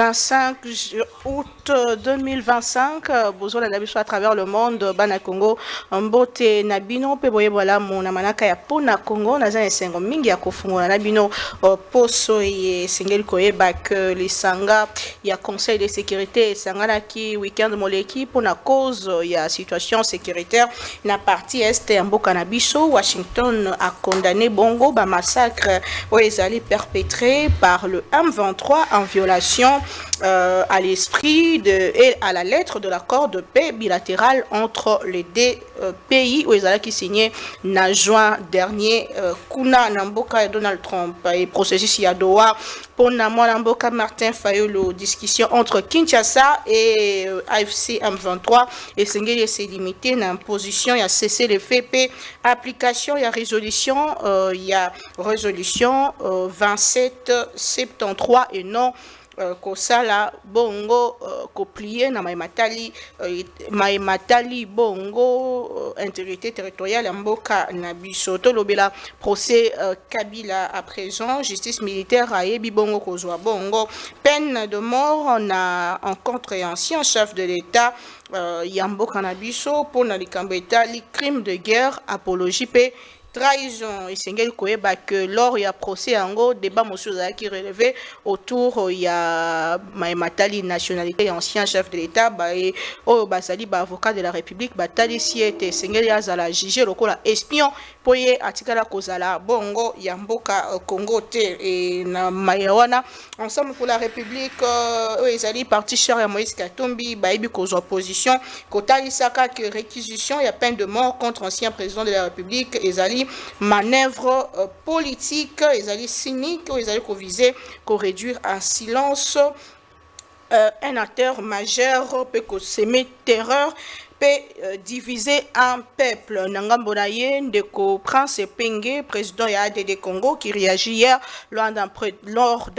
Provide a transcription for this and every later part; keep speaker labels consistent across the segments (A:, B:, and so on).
A: 25 août 2025, besoin d'habitude à travers le monde, Bana Congo, Mbote Nabino, Peboye voilà mon amanaka ya Pona Congo, Nazan Sengo Mingi ya Kofungo Nabino, Poso et Sengel Koyeba que les Sanga, il y a Conseil de sécurité, Sangana qui week-end moleki pour la cause, il y a situation sécuritaire, la partie est Mboka Nabiso, Washington a condamné Bongo, ba massacre, où ils allaient perpétrés par le M23 en violation à l'esprit et à la lettre de l'accord de paix bilatéral entre les deux pays où ils allaient signé en juin dernier. Kuna Namboka et Donald Trump et processus Yadoa pour Namboka Martin Fayolo, discussion entre Kinshasa et AFC M23 et Sengeli s'est limité dans position, il y a cessé les faits, application, il y a résolution 2773 et non kosala bongo koplié na maimatali bongo intégrité territoriale mboka na biso tolobela procès Kabila à présent justice militaire ayebi bongo kozwa bongo peine de mort en contre ancien chef de l'État yamboka na biso pour na likambo etali crime de guerre apologie pe trahison et Sengel Koyeba que lors il y a procès en débat monsieur qui relevé autour il y a Matali nationalité ancien chef de l'État et basali avocat de la République batali siete Sengel Yazala jugé lokola espion poye atikala kozala bongo yamboka Congo te et na mayawana ensemble pour la République ezali parti cher ya Moïse Katumbi baibi kozwa opposition kotali saka que réquisition il y a peine de mort contre ancien président de la République ezali manœuvre politique, ils allaient cynique, ils allaient viser qu'on réduire en silence un acteur majeur peut s'aimer terreur divisé un peuple. Nangambonaye Ndeko Prince Penge, président de ADD Congo, qui réagit hier lors d'un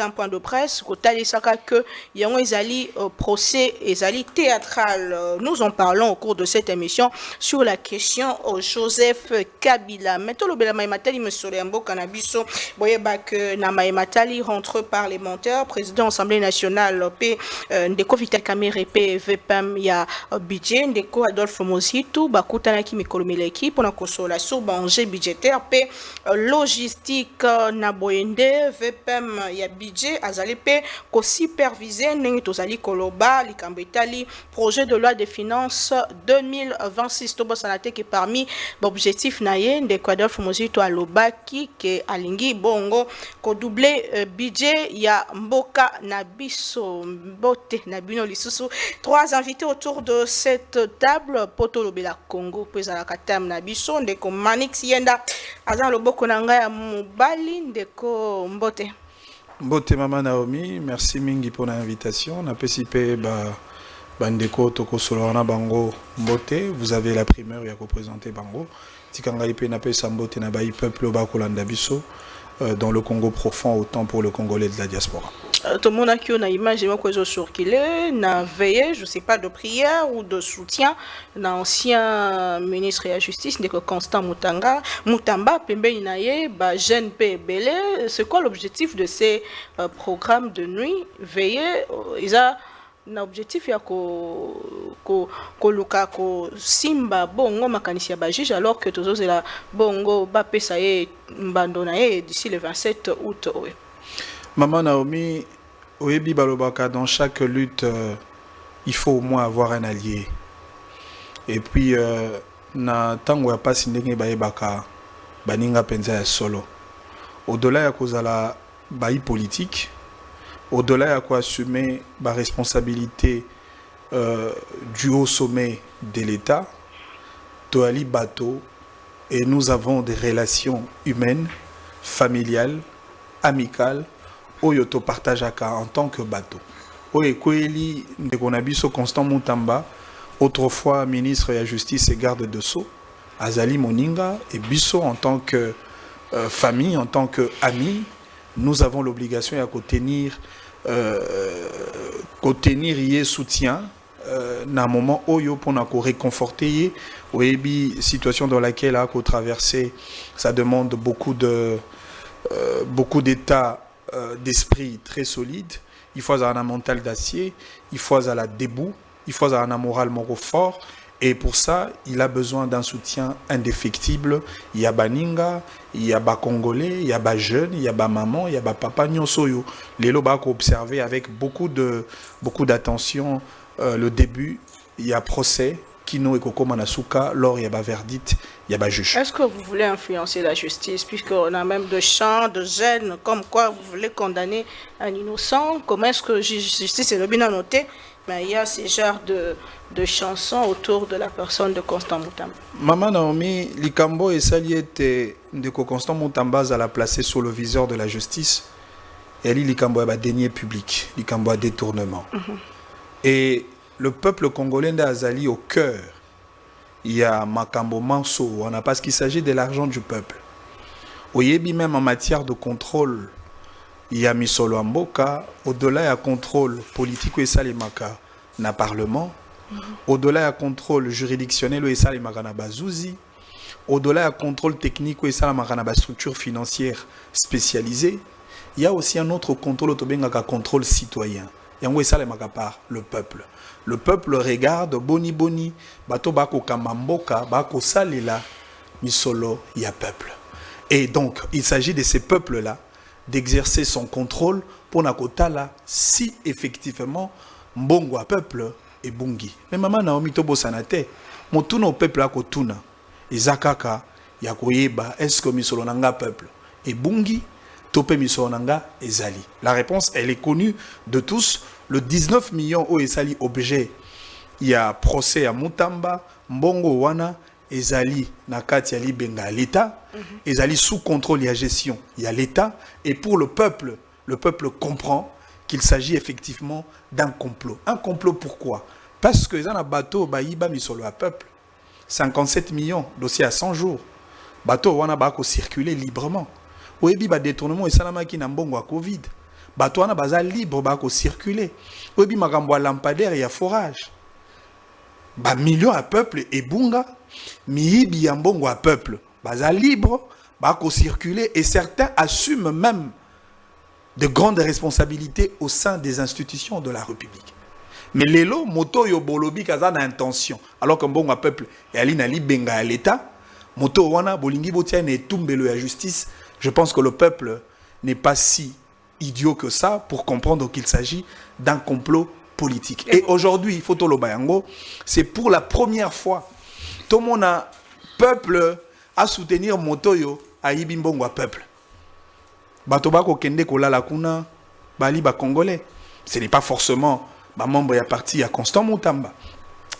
A: point de presse, Kotali Saka que Yango Ezali procès Ezali théâtral. Nous en parlons au cours de cette émission sur la question Joseph Kabila. Maintenant, le Belamaïmatali, monsieur Léambo Kanabiso, Boyeba que Namaïmatali rentre parlementaire, président de l'Assemblée nationale, Ndeko Vital Kamere, VPM, il y a budget, Ndeko Adolphe Mozito, Bakutanaki Mikolomeleki, pour la consolation, enjeu budgétaire, logistique, Naboyende, VPM, il y a budget, Azalepe, ko superviser, Nengitozali Koloba, Likambetali, projet de loi de finances 2026, Tobosanate, qui est parmi l'objectif Nayen, de Adolphe Mozito à Lobaki, qui est Alingi, Bongo, ko doublé budget, il y a Mboka Nabiso, Mbote Nabino Lisusu, trois invités autour de cette table. Poto lobela Congo pesa la katam na biso ndeko Manix Yenda azan loboko na ngai ya mobali ndeko Mbote
B: Mama Naomi, merci mingi pour l'invitation na pesipe bandeko toko solana bango Mbote, vous avez la primeur ya ko présenter bango tikanga ipe na pesa Mbote na bai peuple ba kolanda biso dans le Congo profond autant pour le Congolais de la diaspora.
A: Tout le monde a une image sur qu'il n'a veillé, je sais pas, de prière ou de soutien, l'ancien ministre de la Justice, Constant Mutamba, Pembe Inaye, Jeune Belé. C'est quoi l'objectif de ces programmes de nuit? Veiller, ils ont un objectif ya ko luka ko simba bongo makanisi ya juge alors que tous la bongo ba pesa ye mbandona d'ici le 27 août.
B: Maman Naomi, oyebi balobaka dans chaque lutte, il faut au moins avoir un allié. Et puis na tango ya pasi ndenge bayebaka baninga penza ya solo. Au-delà ya kozala bayi politique, au-delà ya ko assumer ba responsabilité du haut sommet de l'État, toali bateau, et nous avons des relations humaines, familiales, amicales. Oyo to partageaka en tant que bateau. Oye Koeli Ndekonabiso Constant Mutamba, autrefois ministre de la Justice et garde de Sceaux, Azali Moninga et Bisso en tant que famille, en tant que amis, nous avons l'obligation de contenir y soutien dans un moment oyo pour nous réconforter. Oyebi situation dans laquelle a traversé, ça demande beaucoup d'état d'esprit très solide il faut avoir un mental d'acier, il faut avoir la debout, il faut avoir un moral moro fort. Et pour ça, il a besoin d'un soutien indéfectible. Il y a Baninga, il y a ba Congolais, il y a ba jeunes, il y a ba maman, il y a ba papa Nyonsoyo. Les loba observé avec beaucoup d'attention le début. Il y a procès, Kino et Koko Manasuka. Lors il y a ba verdict, il y a ba juge.
A: Est-ce que vous voulez influencer la justice, puisqu'on a même de chants, de gènes, comme quoi vous voulez condamner un innocent? Comment est-ce que justice est le bien noté? Mais il y a ces genres de chansons autour de la personne de Constant Mutamba.
B: Maman Naomi, Likambo et Saliete de Constant Mutamba à la placer sur le viseur de la justice. Et elle dit Likambo a dénié public, Likambo a détournement. Et le peuple congolais d'Azali au cœur, il y a Makambo Manso, on a parce qu'il s'agit de l'argent du peuple. Oyebi même en matière de contrôle, il y a Misolo Amboka, au-delà il y a contrôle politique et salimaka na parlement, au-delà il y a contrôle juridictionnel et salimaka na bazouzi, au-delà il y a contrôle technique et salimaka na structure financière spécialisée, il y a aussi un autre contrôle autobengaka contrôle citoyen. Yango et salimaka par le peuple. Le peuple regarde boni boni, bato bako kamamboka, bako salila, Misolo ya peuple. Et donc il s'agit de ces peuples-là d'exercer son contrôle pour nakotala si effectivement mbongo a peuple et bungi. Mais maman Naomi Tobo Sanate, motuna au peuple a kotuna, ezakaka ya koyeba est-ce que misolo nanga peuple et bungi tope misolo nanga ezali. La réponse elle est connue de tous. Le 19 millions au ezali objet, il y a procès à Mutamba, mbongo wana ezali nakati ya libenga l'État, ezali sous contrôle et gestion, il y a l'État, et pour le peuple comprend qu'il s'agit effectivement d'un complot. Un complot pourquoi? Parce que dans un bateau baïba misolo à peuple, 57 millions, dossier à 100 jours, bateau wana bako circuler librement. Oyebi ba détournement et salamaki na mbongo à Covid, bateau wana baza libre bako circuler. Oyebi makambo lampadaire et à forage. Ba millions à peuple et bunga, miyibi ya mbongo à peuple, baza libre, bako circuler et certains assument même de grandes responsabilités au sein des institutions de la République. Mais lelo moto yo bolobi kaza na intention alors que mbongo à peuple et ali na libenga à l'État, moto wana bolingi botia na etumbelo ya justice, je pense que le peuple n'est pas si idiot que ça pour comprendre qu'il s'agit d'un complot politique. Et aujourd'hui, Fotolo Bayango, c'est pour la première fois tout le monde a peuple à soutenir Motoyo à Ibimbongo à peuple. Batobako kende kola la kuna bali ba congolais. Ce n'est pas forcément ba membre ya parti à Constant Mutamba.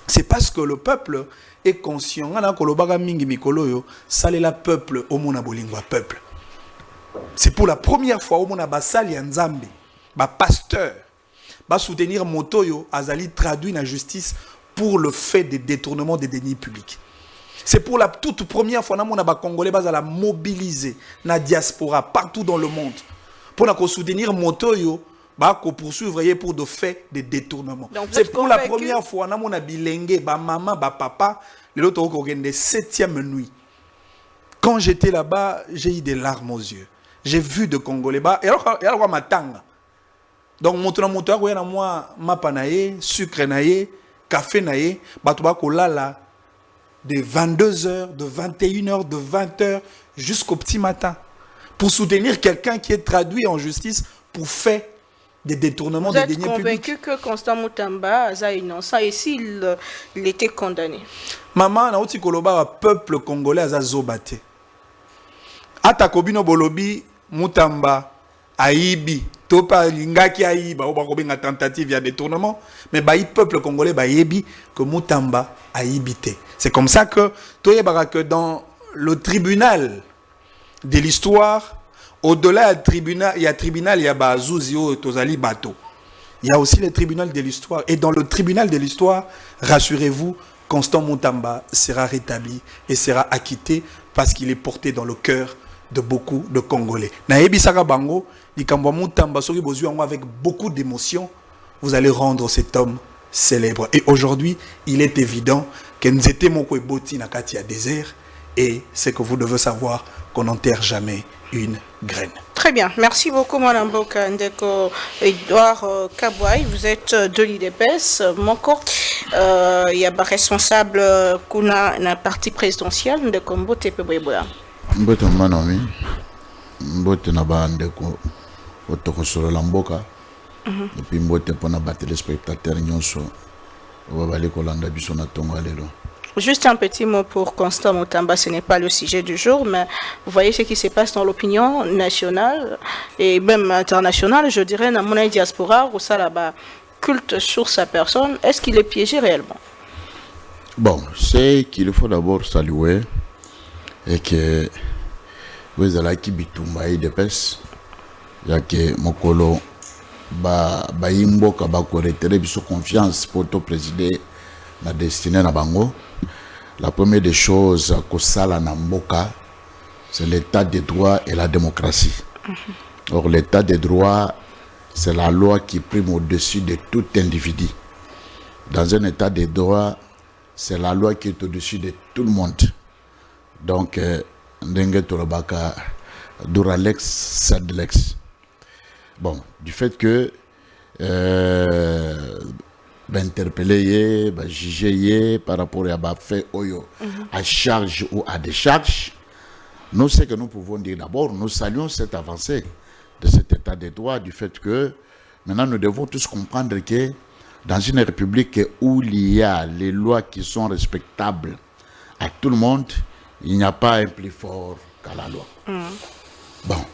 B: C'est parce que le peuple est conscient. Ngana kolobaga mingi mikolo yo salela peuple au mona bolingo à peuple. C'est pour la première fois au mona basali nzambe ba pasteur va soutenir Motoyo Azali traduit la justice pour le fait des détournements des deniers publics. C'est pour la toute première fois que les Congolais va mobiliser la diaspora partout dans le monde pour soutenir Motoyo va poursuivre pour de faits de détournements. C'est pour la première fois que les bilingues, maman, papa, les autres ont de 7e nuit. Quand j'étais là-bas, j'ai eu des larmes aux yeux. J'ai vu de Congolais et alors matanga. Donc moto ko yana moi mapa naé, sucre naé, café naé, batuba ko lala de 22h, de 21h, de 20h jusqu'au petit matin pour soutenir quelqu'un qui est traduit en justice pour faire des détournements des deniers publics.
A: Vous êtes convaincu que Constant Mutamba est innocent et s'il était condamné?
B: Maman na uti koloba peuple congolais azazobate. Ata kobino bolobi Mutamba aibi topa lingaki aiba oba kobenga tentative ya détournement mais baï peuple congolais baïbi que Mutamba aibité. C'est comme ça que toyebara que dans le tribunal de l'histoire au-delà du tribunal il y a bazouzi o tozali bato. Il y a aussi le tribunal de l'histoire et dans le tribunal de l'histoire rassurez-vous Constant Mutamba sera rétabli et sera acquitté parce qu'il est porté dans le cœur de beaucoup de Congolais. Naebi Saka Bango, Likambo Mutamba soki bozui avec beaucoup d'émotion, vous allez rendre cet homme célèbre. Et aujourd'hui, il est évident que Nzete Moko Eboti Nakati a désert et c'est que vous devez savoir qu'on n'enterre jamais une graine.
A: Très bien, merci beaucoup Madame Mboka Ndeko Edouard Kabouaï, vous êtes de l'IDPS, Moko, il y a un responsable kuna na parti présidentiel de Kombo Tepeboyeboya.
C: Mbote Manomi, Mbote Naba Ndeko, Otoko Solo Lamboka, et puis Mbote Pona battre les spectateurs Nyonso, Wabale Kolanda Bisona Tongo Alelo.
A: Juste un petit mot pour Constant Mutamba, ce n'est pas le sujet du jour, mais vous voyez ce qui se passe dans l'opinion nationale et même internationale, je dirais, dans mon diaspora, où ça là-bas culte sur sa personne. Est-ce qu'il est piégé réellement?
C: Bon, c'est qu'il faut d'abord saluer et que vous allez qui bitumba et dépêche, ya que Mokolo ba imbo kabako retere biso confiance pour te présider la destinée na bango. La première des choses que Sala Namboka, c'est l'état de droit et la démocratie. Or, l'état de droit, c'est la loi qui prime au-dessus de tout individu. Dans un état de droit, c'est la loi qui est au-dessus de tout le monde. Donc, Ndenge Torobaka, Duralex, Sadlex. Bon, du fait que interpeller, juger par rapport à fait oyo à charge ou à décharge. Nous, ce que nous pouvons dire d'abord, nous saluons cette avancée de cet état de droit du fait que maintenant nous devons tous comprendre que dans une république où il y a les lois qui sont respectables à tout le monde, il n'y a pas un plus fort qu'à la loi. Bon,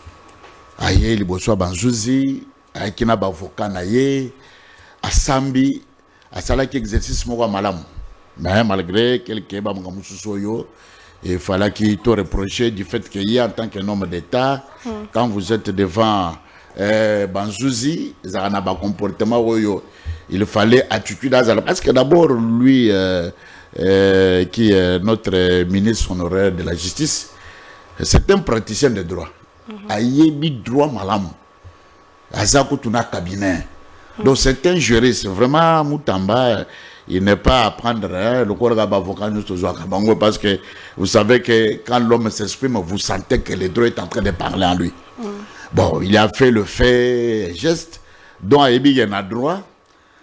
C: aïe, les bossoi banzouzi, aïe, kina bavoka naïe, à Sambi, à Salaki exercice moi malam. Mais malgré quelques bamusoyo, il fallait qu'il te reproche du fait qu'il y a en tant qu'un homme d'État, quand vous êtes devant Banzouzi, Zarana comportement il fallait attitude à Zala. Parce que d'abord, lui, qui est notre ministre honoraire de la justice, c'est un praticien de droit. Aïebi droit malam. Azako tuna cabinet. Donc c'est un juriste. Vraiment, Mutamba, il n'est pas à prendre le corps d'avocat parce que vous savez que quand l'homme s'exprime, vous sentez que le droit est en train de parler en lui. Bon, il a fait le fait geste dont Aïebi y en a droit.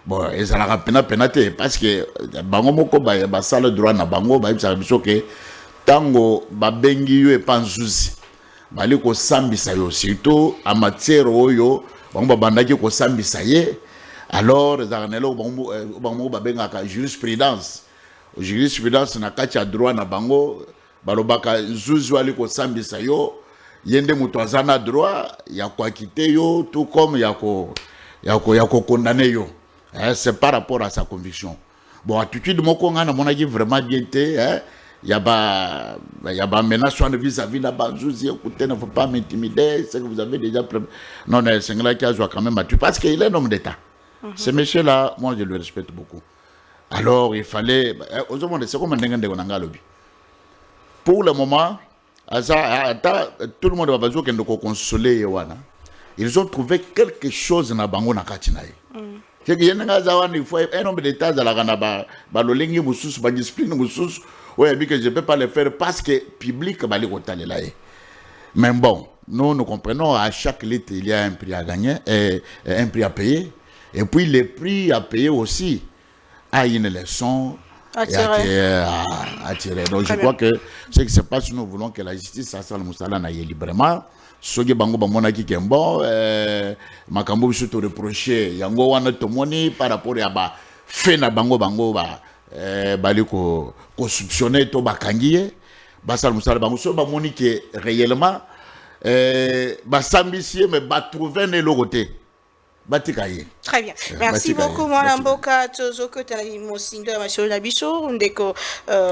C: Bon, et ça l'a pénaté parce que bango moko ba sale droit na bango ba ça biso que tango ba bengi yo e panzuzi bali ko sambisa yo surtout en matière oyo bango bandaki ko sambisa ye alors zanelo bango ba benga ka jurisprudence na kati ya droit na bango balobaka zuzu ali ko sambisa yo yende mutu azana droit ya ko quitter yo tout comme ya ko condamner yo. C'est par rapport à sa conviction. Bon, attitude de mon congrès, mon avis vraiment bien été. Il y a pas menace vis-à-vis de la Banzouzi. Écoutez, ne faut pas m'intimider. C'est que vous avez déjà. Non, c'est un gars qui a joué quand même à tuer parce qu'il est un homme d'État. Ce monsieur-là, moi, je le respecte beaucoup. Alors, il fallait. C'est comme un dingue. Pour le moment, tout le monde va dire qu'il nous consoler. Ils ont trouvé quelque chose dans la bango na katinaï. C'est que il faut un homme d'État dans la ganaba, balolingi moussous, discipline moussous, ouais, que je ne peux pas le faire parce que le public va les là. Mais bon, nous comprenons à chaque litre il y a un prix à gagner et un prix à payer. Et puis les prix à payer aussi a une leçon à tirer. Donc je crois que ce qui se passe, nous voulons que la justice Sassal Moussala n'aille librement. Soki bango bamona ki kembo makambo biso to reprocher yango wana tomoni par rapport ya ba fait na bango ba bali ko soupçonner to bakangiye basal musala bango so bamoni que réellement ba sambisie mais ba trouver ne logoté batikaye.
A: Très bien. Merci beaucoup Madame Mboka Tozoko tali mosindo ya masolo na biso ndeko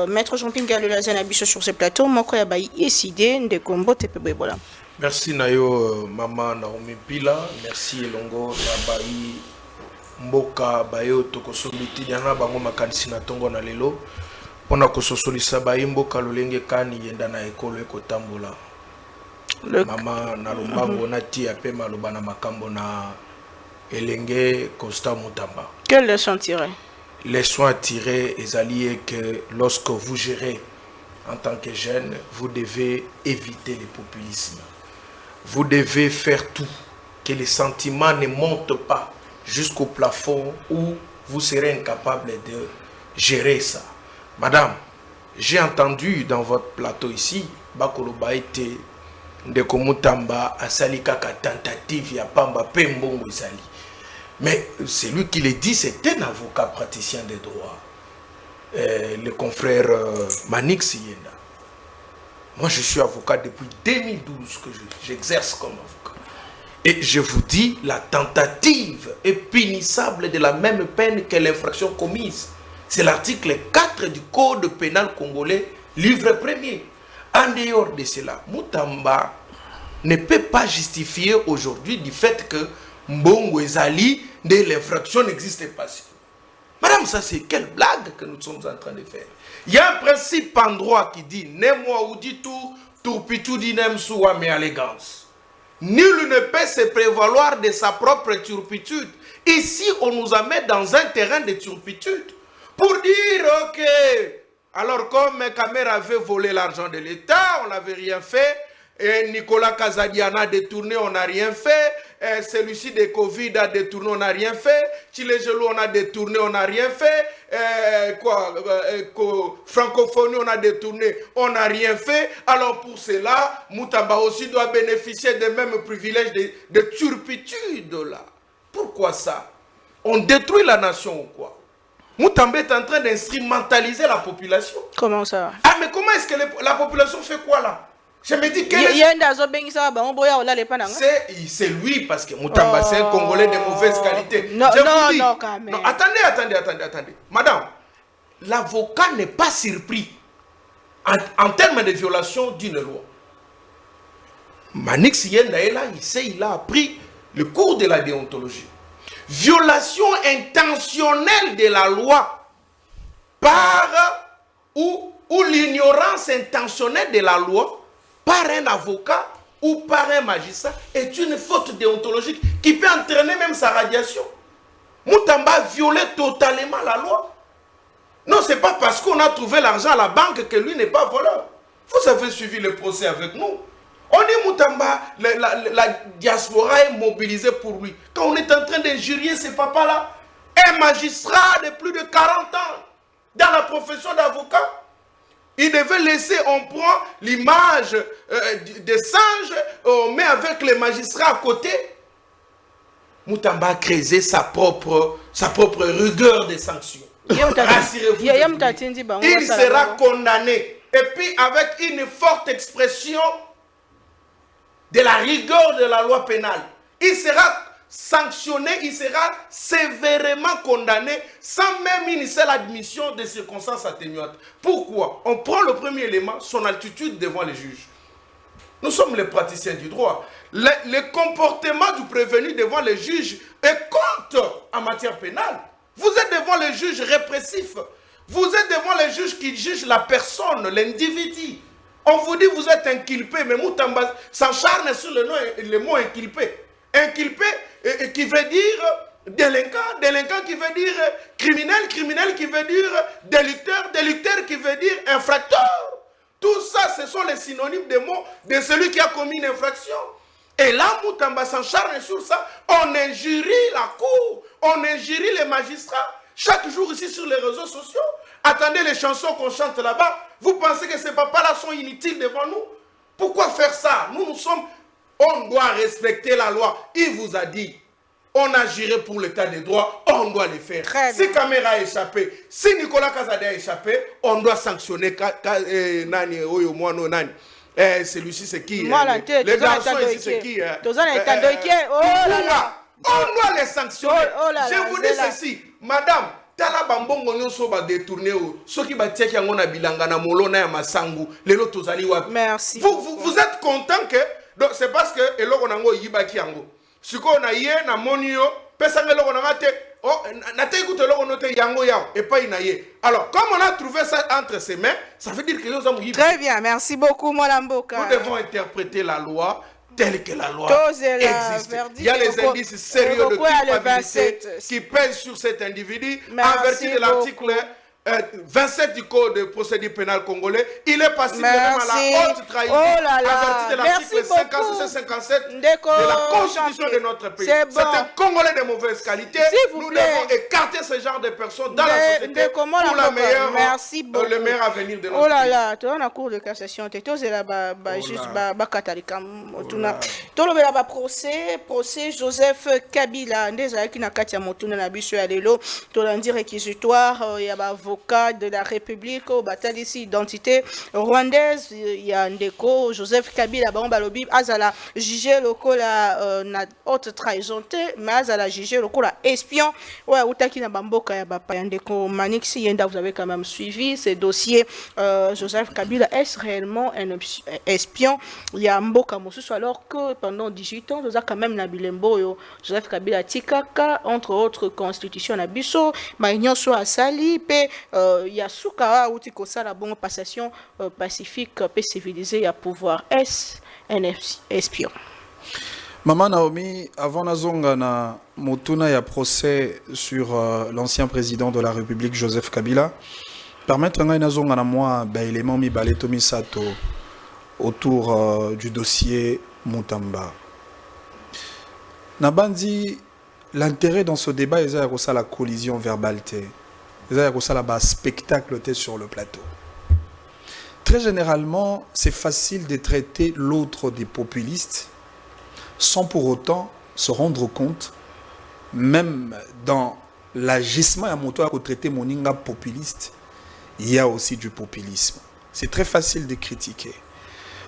A: maître Jean-Pierre Galulaza na biso sur ce plateau moko ya ba décidé ndeko mbote pe bola.
B: Merci Nayo Maman Naomi Pila, merci Elongo Nabai Mboka Bayo Tokosoliti Yana Bango Makanisi na Tongo na Lelo. Pona kososolisa Bayi Mboka Lolenge Kani Yenda na Ekolo Ekotambola. Mama na Lumbango na Tia Pe Maloba na Makambo na Elenge Costa Mutamba.
A: Quelle leçon tirer?
B: Leçon à tirer est allié que lorsque vous gérez
D: en tant que jeune, vous devez éviter le populisme. Vous devez faire tout, que les sentiments ne montent pas jusqu'au plafond où vous serez incapable de gérer ça. Madame, j'ai entendu dans votre plateau ici, Bakoloba était Ndeko Mutamba asali kaka tentative ya pamba pe mbongo ezali. Mais celui qui le dit, c'est un avocat praticien des droits. Le confrère Manix Yenda. Moi, je suis avocat depuis 2012 que j'exerce comme avocat. Et je vous dis, la tentative est punissable de la même peine que l'infraction commise. C'est l'article 4 du Code pénal congolais, livre premier. En dehors de cela, Mutamba ne peut pas justifier aujourd'hui du fait que Mbongo Ezali, de l'infraction n'existe pas. Madame, ça c'est quelle blague que nous sommes en train de faire. Il y a un principe en droit qui dit ne moi ou dit tout, turpitu dinem soua mais allégance. Nul ne peut se prévaloir de sa propre turpitude. Ici, on nous amène dans un terrain de turpitude pour dire ok, alors comme Kamer avait volé l'argent de l'État, on n'avait rien fait. Et Nicolas Kazadiana a détourné, on n'a rien fait. Celui-ci de Covid a détourné, on n'a rien fait. Chile Gelou, on a détourné, on n'a rien fait. Francophonie, on a détourné, on n'a rien fait. Alors pour cela, Mutamba aussi doit bénéficier des mêmes privilèges de turpitude là. Pourquoi ça? On détruit la nation ou quoi? Mutamba est en train d'instrumentaliser la population.
A: Comment ça?
D: Ah mais comment est-ce que la population fait quoi là? Je me dis que c'est lui parce que Mutamba c'est un Congolais de mauvaise qualité.
A: Non, non, quand même.
D: Non, attendez. Madame, l'avocat n'est pas surpris en termes de violation d'une loi. Manix Yenda est là, il a appris le cours de la déontologie. Violation intentionnelle de la loi par ou l'ignorance intentionnelle de la loi par un avocat ou par un magistrat est une faute déontologique qui peut entraîner même sa radiation. Mutamba a violé totalement la loi. Non, ce n'est pas parce qu'on a trouvé l'argent à la banque que lui n'est pas voleur. Vous avez suivi le procès avec nous. On dit Mutamba, la diaspora est mobilisée pour lui. Quand on est en train d'injurier ces papas-là, un magistrat de plus de 40 ans dans la profession d'avocat, il devait laisser, on prend l'image des singes, on met avec les magistrats à côté. Mutamba a créé sa propre rigueur des sanctions. Rassurez-vous. Il sera condamné. Et puis avec une forte expression de la rigueur de la loi pénale. Il sera sanctionné, il sera sévèrement condamné sans même une seule admission de circonstances atténuantes. Pourquoi? On prend le premier élément, son altitude devant les juges. Nous sommes les praticiens du droit. Le comportement du prévenu devant les juges est compte en matière pénale. Vous êtes devant les juges répressifs. Vous êtes devant les juges qui jugent la personne, l'individu. On vous dit vous êtes inculpé, mais Mutamba s'encharne sur le mot inculpé. Inculpé qui veut dire délinquant, délinquant qui veut dire criminel, criminel qui veut dire délicteur, délicteur qui veut dire infracteur. Tout ça, ce sont les synonymes des mots de celui qui a commis une infraction. Et là, Mutamba s'encharne sur ça. On injurie la cour, on injurie les magistrats. Chaque jour ici sur les réseaux sociaux, attendez les chansons qu'on chante là-bas. Vous pensez que ces papas-là sont inutiles devant nous? Pourquoi faire ça? Nous sommes... On doit respecter la loi. Il vous a dit, on a juré pour l'état des droits, on doit le faire. Si Kamera a échappé, si Nicolas Kazade a échappé, on doit sanctionner Nani, Oyo, Moano, Nani. Celui-ci, c'est qui? Les garçons ici, c'est qui? On doit les sanctionner. Je vous dis ceci, madame. Tala bambongo nyonso ba détourner soki ba tiaki yango na bilanga na molona ya masangu lelo tozali wapi.
A: Merci.
D: Vous êtes content que donc c'est parce que eloko nango yibaki yango. Siko na ye na monio pesa ngeloko na te oh na te ikuto eloko note yango yao et pas inaye. Alors comme on a trouvé ça entre ses mains, ça veut dire que les hommes yibaki.
A: Très bien, merci beaucoup Molamboka.
D: Nous devons interpréter la loi telle que la loi existe. Il y a les indices sérieux de culpabilité qui pèsent sur cet individu en vertu de l'article 27 du code de procédure pénale congolais, il est passible même à la haute trahison.
A: Oh là là.
D: En vertu de l'article 56 et 57 de la Constitution de notre pays. C'est un Congolais de mauvaise qualité. Nous devons écarter ce genre de personnes dans la société pour la meilleure, le meilleur avenir de notre pays.
A: Oh là là, tu as un cours de cassation. Tu es là, juste catholique. Tu as procès Joseph Kabila. Qui na katia motuna na biso ya lelo. Tu as dit réquisitoire. Il y a avocat de la République au bataille ici identité rwandaise. Il y a Ndeko Joseph Kabila. Balobi azala jugé local na haute trahison. Mais azala jugé local espion. Ouais, utaki na bamboka ya bapa Ndeko Manixi Yenda. Vous avez quand même suivi ces dossiers. Joseph Kabila, est-ce réellement un espion? Il y a Mboka Mosusu alors que pendant 18 ans, vous avez quand même Nabilembo, Joseph Kabila Tikaka, entre autres constitutions Nabiso, Maïnion soit Sali, il y a Soukara ou Tikosa, la bonne passation pacifique, paix civilisée, il y a pouvoir. Est-ce un espion?
B: Maman Naomi, avant Nazonga na Motuna, il y a procès sur l'ancien président de la République, Joseph Kabila. Permettre Nazonga na moi, élément mi baletomi sato autour du dossier Moutamba. Nabandi, l'intérêt dans ce débat, c'est la collision verbale. C'est le spectacle sur le plateau. Très généralement, c'est facile de traiter l'autre des populistes sans pour autant se rendre compte, même dans l'agissement à moto à traiter moninga populiste, il y a aussi du populisme. C'est très facile de critiquer.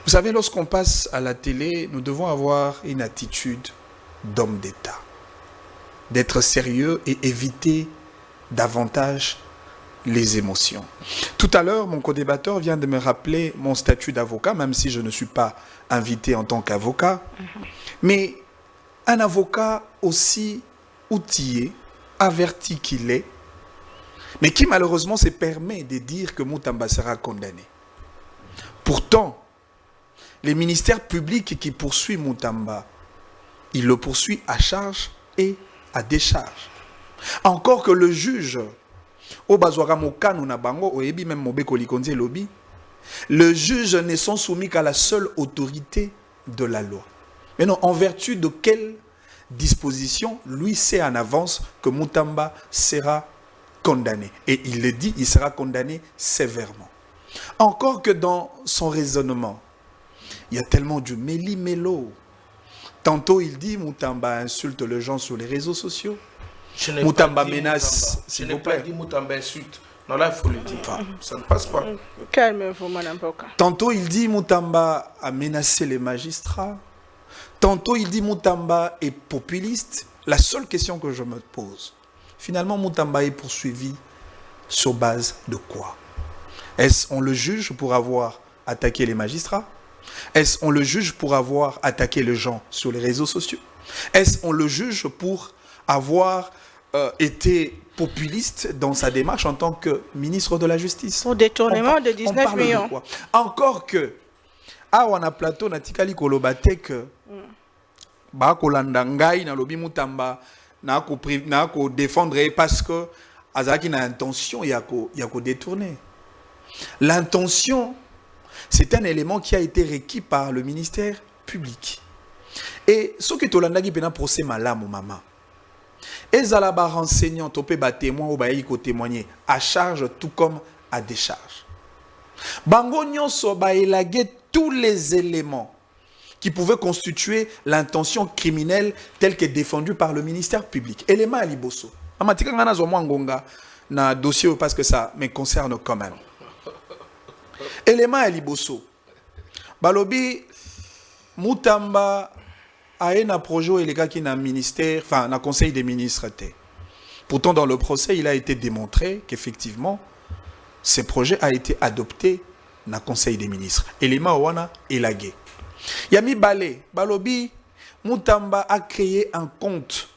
B: Vous savez, lorsqu'on passe à la télé, nous devons avoir une attitude d'homme d'État, d'être sérieux et éviter davantage les émotions. Tout à l'heure, mon co-débatteur vient de me rappeler mon statut d'avocat, même si je ne suis pas invité en tant qu'avocat, mais un avocat aussi outillé, averti qu'il est, mais qui malheureusement se permet de dire que Moutamba sera condamné. Pourtant, les ministères publics qui poursuivent Moutamba, il le poursuit à charge et à décharge. Encore que le juge, le juge ne sont soumis qu'à la seule autorité de la loi. Mais non, en vertu de quelle disposition, lui sait en avance que Moutamba sera condamné. Et il le dit, il sera condamné sévèrement. Encore que dans son raisonnement, il y a tellement de méli-mélo. Tantôt il dit Moutamba insulte les gens sur les réseaux sociaux. Moutamba menace, s'il vous plaît.
D: Je n'ai pas dit Moutamba insulte. Non, là, il faut le dire. Ça ne passe pas.
A: Calmez-vous, Madame Boka.
B: Tantôt il dit Moutamba a menacé les magistrats. Tantôt il dit Moutamba est populiste. La seule question que je me pose, finalement Moutamba est poursuivi sur base de quoi? Est-ce on le juge pour avoir attaqué les magistrats? Est-ce on le juge pour avoir attaqué les gens sur les réseaux sociaux? Est-ce on le juge pour avoir été populiste dans sa démarche en tant que ministre de la Justice?
A: Pour détournement de 19 millions.
B: De quoi? Encore que, on a plateau natikali kolobate que ba kolanda ngai na lobi Moutamba na ko défendre parce que azaki na intention ya ko détourner. L'intention, c'est un élément qui a été requis par le ministère public. Et ce que tolandaki pena procès malamu maman. Ezala ba renseignant topé ba témoin ou ba yiko témoigner à charge tout comme à décharge. Bango nyonso ba elagé tous les éléments qui pouvaient constituer l'intention criminelle telle que défendue par le ministère public. Élément à liboso. Amatika ngana zo ngonga na dossier parce que ça me concerne quand même. Élément à liboso. Balobi Moutamba a un projet et qui na ministère, enfin na conseil des ministres. Pourtant dans le procès, il a été démontré qu'effectivement ce projet a été adopté na conseil des ministres. Élément wana elagé. Yami Balé, Balobi Moutamba a créé un compte.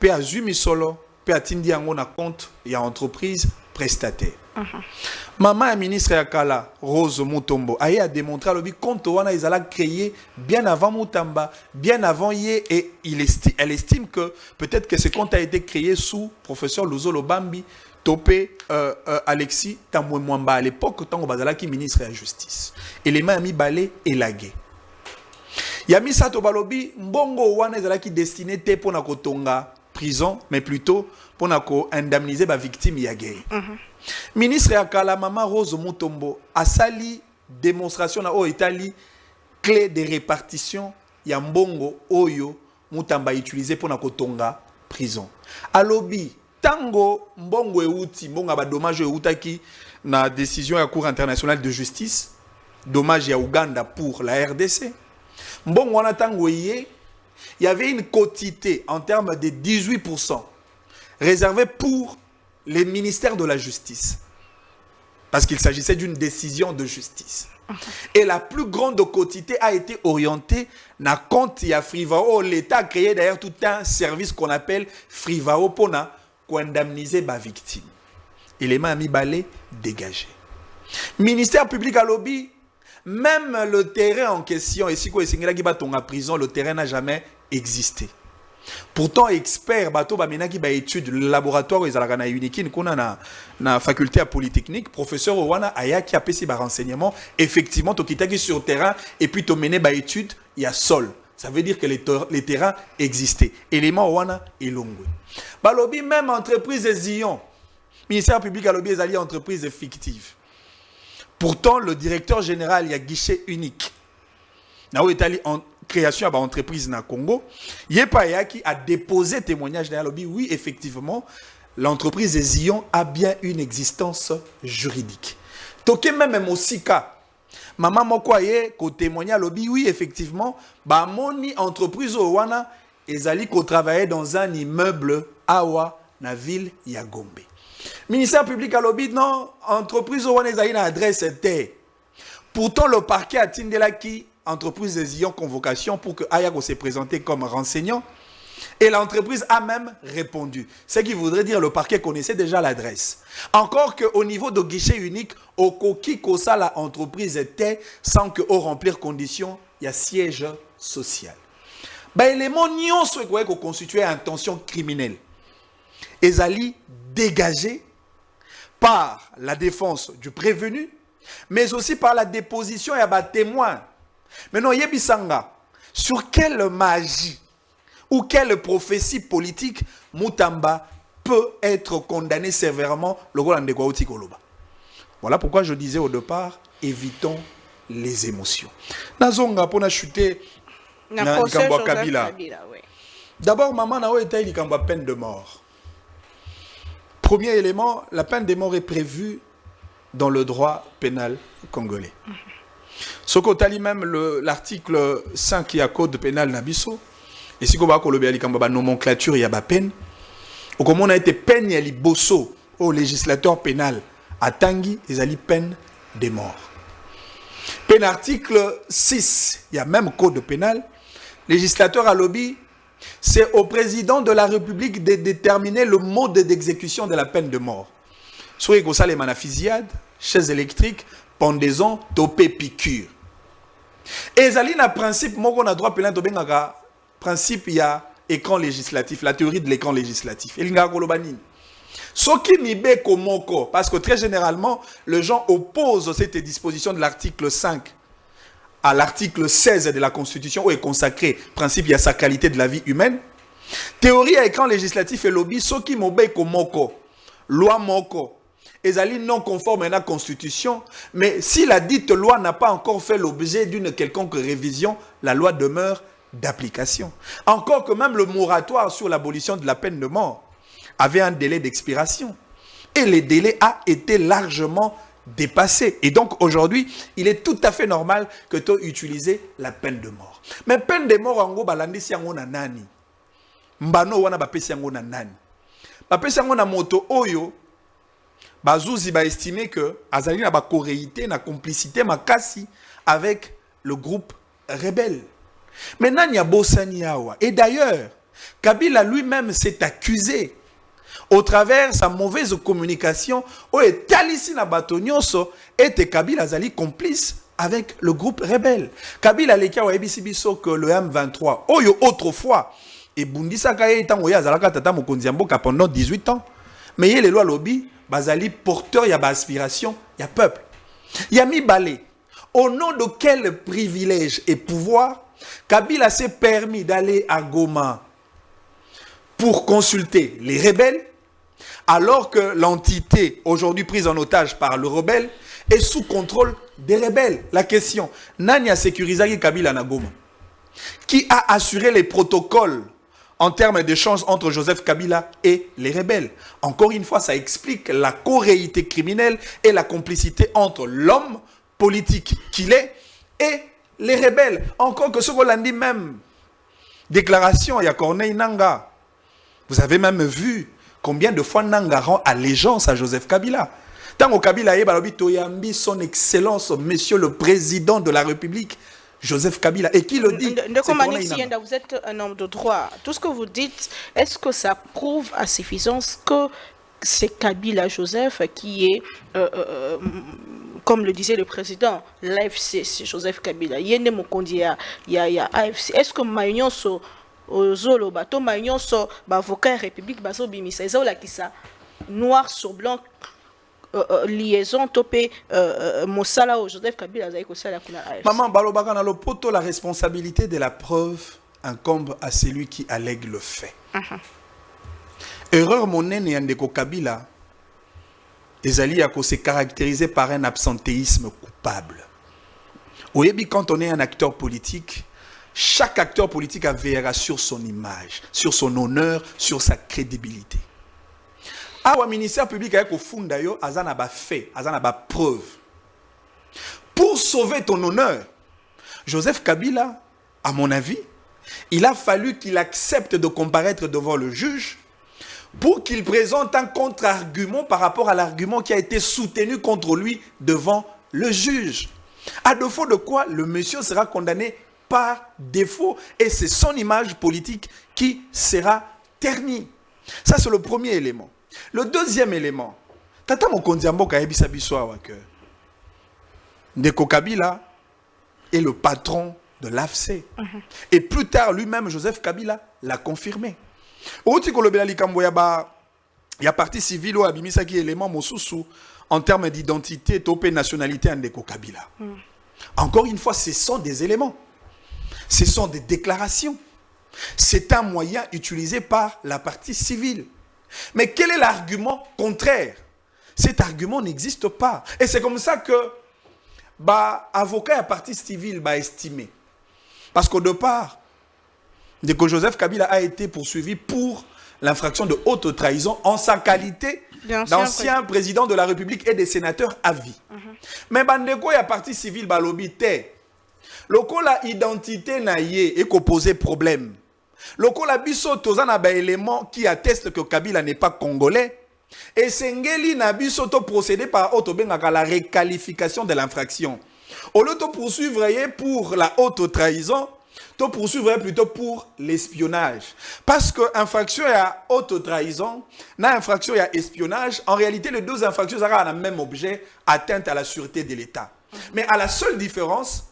B: Pe azumi solo, pe atindi yango na compte ya entreprise prestataire. Maman et ministre Yakala, Rose Mutombo, a démontré à l'objet compte wana ils allaient créer bien avant Moutamba, bien avant Yé, et elle estime que peut-être que ce compte a été créé sous professeur Luzolo Bambi, topé Alexis Tamouemouamba à l'époque, tant que qui ministre de la Justice. Élément ami balé et lagué. Yami Sato Balobi, mbongo wana ezalaki destiné te pour na kotonga prison, mais plutôt pour na ko indemniser ba victime ya guerre. Ministre ya kala Mama Rose Mutombo a sali démonstration na o Italie clé de répartition ya mbongo oyo mutamba utilisé pour na kotonga prison. Alobi tango mbongo euti mbonga ba dommage eutaki na décision ya Cour internationale de justice, dommage ya Uganda pour la RDC. Mbongo wana tango il y avait une quotité en termes de 18% réservée pour les ministères de la justice. Parce qu'il s'agissait d'une décision de justice. Et la plus grande quotité a été orientée na compte ya Frivao. L'État a créé d'ailleurs tout un service qu'on appelle Frivao pour indemniser les victimes. Élément ami balé dégagé. Ministère public à lobby, même le terrain en question, et si quoi en prison, le terrain n'a jamais existé. Pourtant, expert, bateau bamena qui ba étude le laboratoire ils ala na unikin kuna na faculté à polytechnique, professeur Owana aya qui a pesi ba renseignement, effectivement to kitaki sur terrain et puis to mener ba étude, il y a sol. Ça veut dire que les terrains existaient. Élément Owana et Longwe. Balobi même entreprise Zion. Ministère public à lobby les alliés entreprises fictives. Pourtant, le directeur général, il y a guichet unique. Dans l'Italie, en création de l'entreprise dans le Congo, Yepayaki a déposé témoignage dans le lobby. Oui, effectivement, l'entreprise Zion a bien une existence juridique. Toké même Mosika, maman Mokwaye, ko témoignage lobby. Oui, effectivement, ba moni entreprise Owana, ezali ko travailler dans un immeuble Awa, na ville Yagombe. Ministère public à lobby, non, entreprise ou une adresse était. Pourtant, le parquet a tindela qui entreprise ayant convocation pour que Ayago se présente comme renseignant. Et l'entreprise a même répondu. Ce qui voudrait dire que le parquet connaissait déjà l'adresse. Encore qu'au niveau de guichet unique, au coquille ça la entreprise était sans que au remplir conditions, il y a siège social. Ben, les mots sont constitué intention criminelle. Ezali dégagé par la défense du prévenu, mais aussi par la déposition et par témoin. Maintenant, Yebisanga, sur quelle magie ou quelle prophétie politique Mutamba peut être condamné sévèrement le Roland de Gwaouti Koloba. Voilà pourquoi je disais au départ, évitons les émotions. Nazonga pour chuter na Kabila. D'abord, maman n'a pas été peine de mort. Premier élément, la peine de mort est prévue dans le droit pénal congolais. Ce qu'on même l'article 5 qui a code pénal Nabiso, et si on va la nomenclature, il y a peine. Au comment on a été peine, il y a bosso au législateur pénal à Tanguy, il y a peine de mort. Peine article 6, il y a même code pénal, législateur à lobby. C'est au président de la République de déterminer le mode d'exécution de la peine de mort. Soit il y a les manafisiades, chaises électriques, pendaison, topé, piqûre. Et il y a un principe, moi on a droit pénal de principe, il y a écran législatif, la théorie de l'écran législatif. Il y a ce qui m'y komoko, parce que très généralement, les gens opposent cette disposition de l'article 5 à l'article 16 de la Constitution où est consacré le principe de sa qualité de la vie humaine. Théorie à écran législatif et lobby, ce qui m'obéit comme moko, loi moko, ezali non conforme à la Constitution, mais si la dite loi n'a pas encore fait l'objet d'une quelconque révision, la loi demeure d'application. Encore que même le moratoire sur l'abolition de la peine de mort avait un délai d'expiration. Et le délai a été largement dépassé. Et donc aujourd'hui, il est tout à fait normal que tu utilises la peine de mort. Mais peine de mort, en gros, balandisi yango na nani. Mbano wana bapesi yango na nani. Bapesi yango na moto oyo, bazuzi ba estimé que azali na ba coréité, na complicité makasi avec le groupe rebelle. Maintenant, il y a Bossani Awa. Et d'ailleurs, Kabila lui-même s'est accusé au travers sa mauvaise communication, où est Talissi na Batonyoso était Kabila Azali complice avec le groupe rebelle. Kabila Lekia wa ebisibiso que le M23, oyo autrefois, et Bundisa Kaye etant oya Zalaka Tata Mokonzi Mboka pendant 18 ans. Mais il y a les lois lobby, bazali porteur ya ba aspiration ya peuple. Yami Balé, au nom de quel privilège et pouvoir Kabila s'est permis d'aller à Goma pour consulter les rebelles, alors que l'entité aujourd'hui prise en otage par le rebelle est sous contrôle des rebelles. La question, Nani a sécurisé Kabila na Goma? Qui a assuré les protocoles en termes d'échange entre Joseph Kabila et les rebelles? Encore une fois, ça explique la corréité criminelle et la complicité entre l'homme politique qu'il est et les rebelles. Encore que ce qu'on l'a dit même, déclaration, il y a Corneille Nanga. Vous avez même vu combien de fois Nanga rend allégeance à Joseph Kabila. Tant au Kabila, son excellence, monsieur le président de la République, Joseph Kabila. Et qui le dit?
A: Vous êtes un homme de droit. Tout ce que vous dites, est-ce que ça prouve à suffisance que c'est Kabila Joseph qui est, comme le disait le président, l'AFC, c'est Joseph Kabila. Il y a AFC. Est-ce que Maïnion Zolo, bato Maïnion avocat République, baso bimisa, noir sur blanc, liaison topé Mosala au Joseph Kabila
B: Maman Balobaka na lopoto, la responsabilité de la preuve incombe à celui qui allègue le fait. Erreur monnaie et Andeko Kabila ezali yako se caractérisé par un absentéisme coupable. Oyebi, quand on est un acteur politique, chaque acteur politique veillera sur son image, sur son honneur, sur sa crédibilité. Awa ministère public a funda yo azana ba fait, azana ba preuve. Pour sauver ton honneur, Joseph Kabila, à mon avis, il a fallu qu'il accepte de comparaître devant le juge pour qu'il présente un contre-argument par rapport à l'argument qui a été soutenu contre lui devant le juge. À défaut de quoi, le monsieur sera condamné par défaut et c'est son image politique qui sera ternie. Ça, c'est le premier élément. Le deuxième élément, Tata Mokondiambo Kaebisa Biswawa que Ndeko Kabila est le patron de l'AFC. Et plus tard, lui-même, Joseph Kabila, l'a confirmé. Il y a partie civile ou abimisa qui élément mosusu en termes d'identité, topé nationalité Ndeko Kabila. Encore une fois, ce sont des éléments. Ce sont des déclarations. C'est un moyen utilisé par la partie civile. Mais quel est l'argument contraire? Cet argument n'existe pas. Et c'est comme ça que avocat et partie civile estimé. Parce qu'au départ, dès que Joseph Kabila a été poursuivi pour l'infraction de haute trahison en sa qualité d'ancien président de la République et des sénateurs à vie. Mais bandeko ya partie civile balobité. Loko la identité na yé et qu'au posé problème. Loko la biso tozana ba élément qui atteste que Kabila n'est pas congolais. Et Sengeli na biso to procédé par autobengaka la réqualification de l'infraction. Au lieu de poursuivre pour la haute trahison, to poursuivre plutôt pour l'espionnage. Parce que infraction à haute trahison, na infraction à espionnage, en réalité les deux infractions ont le même objet, atteinte à la sûreté de l'État. Mais à la seule différence,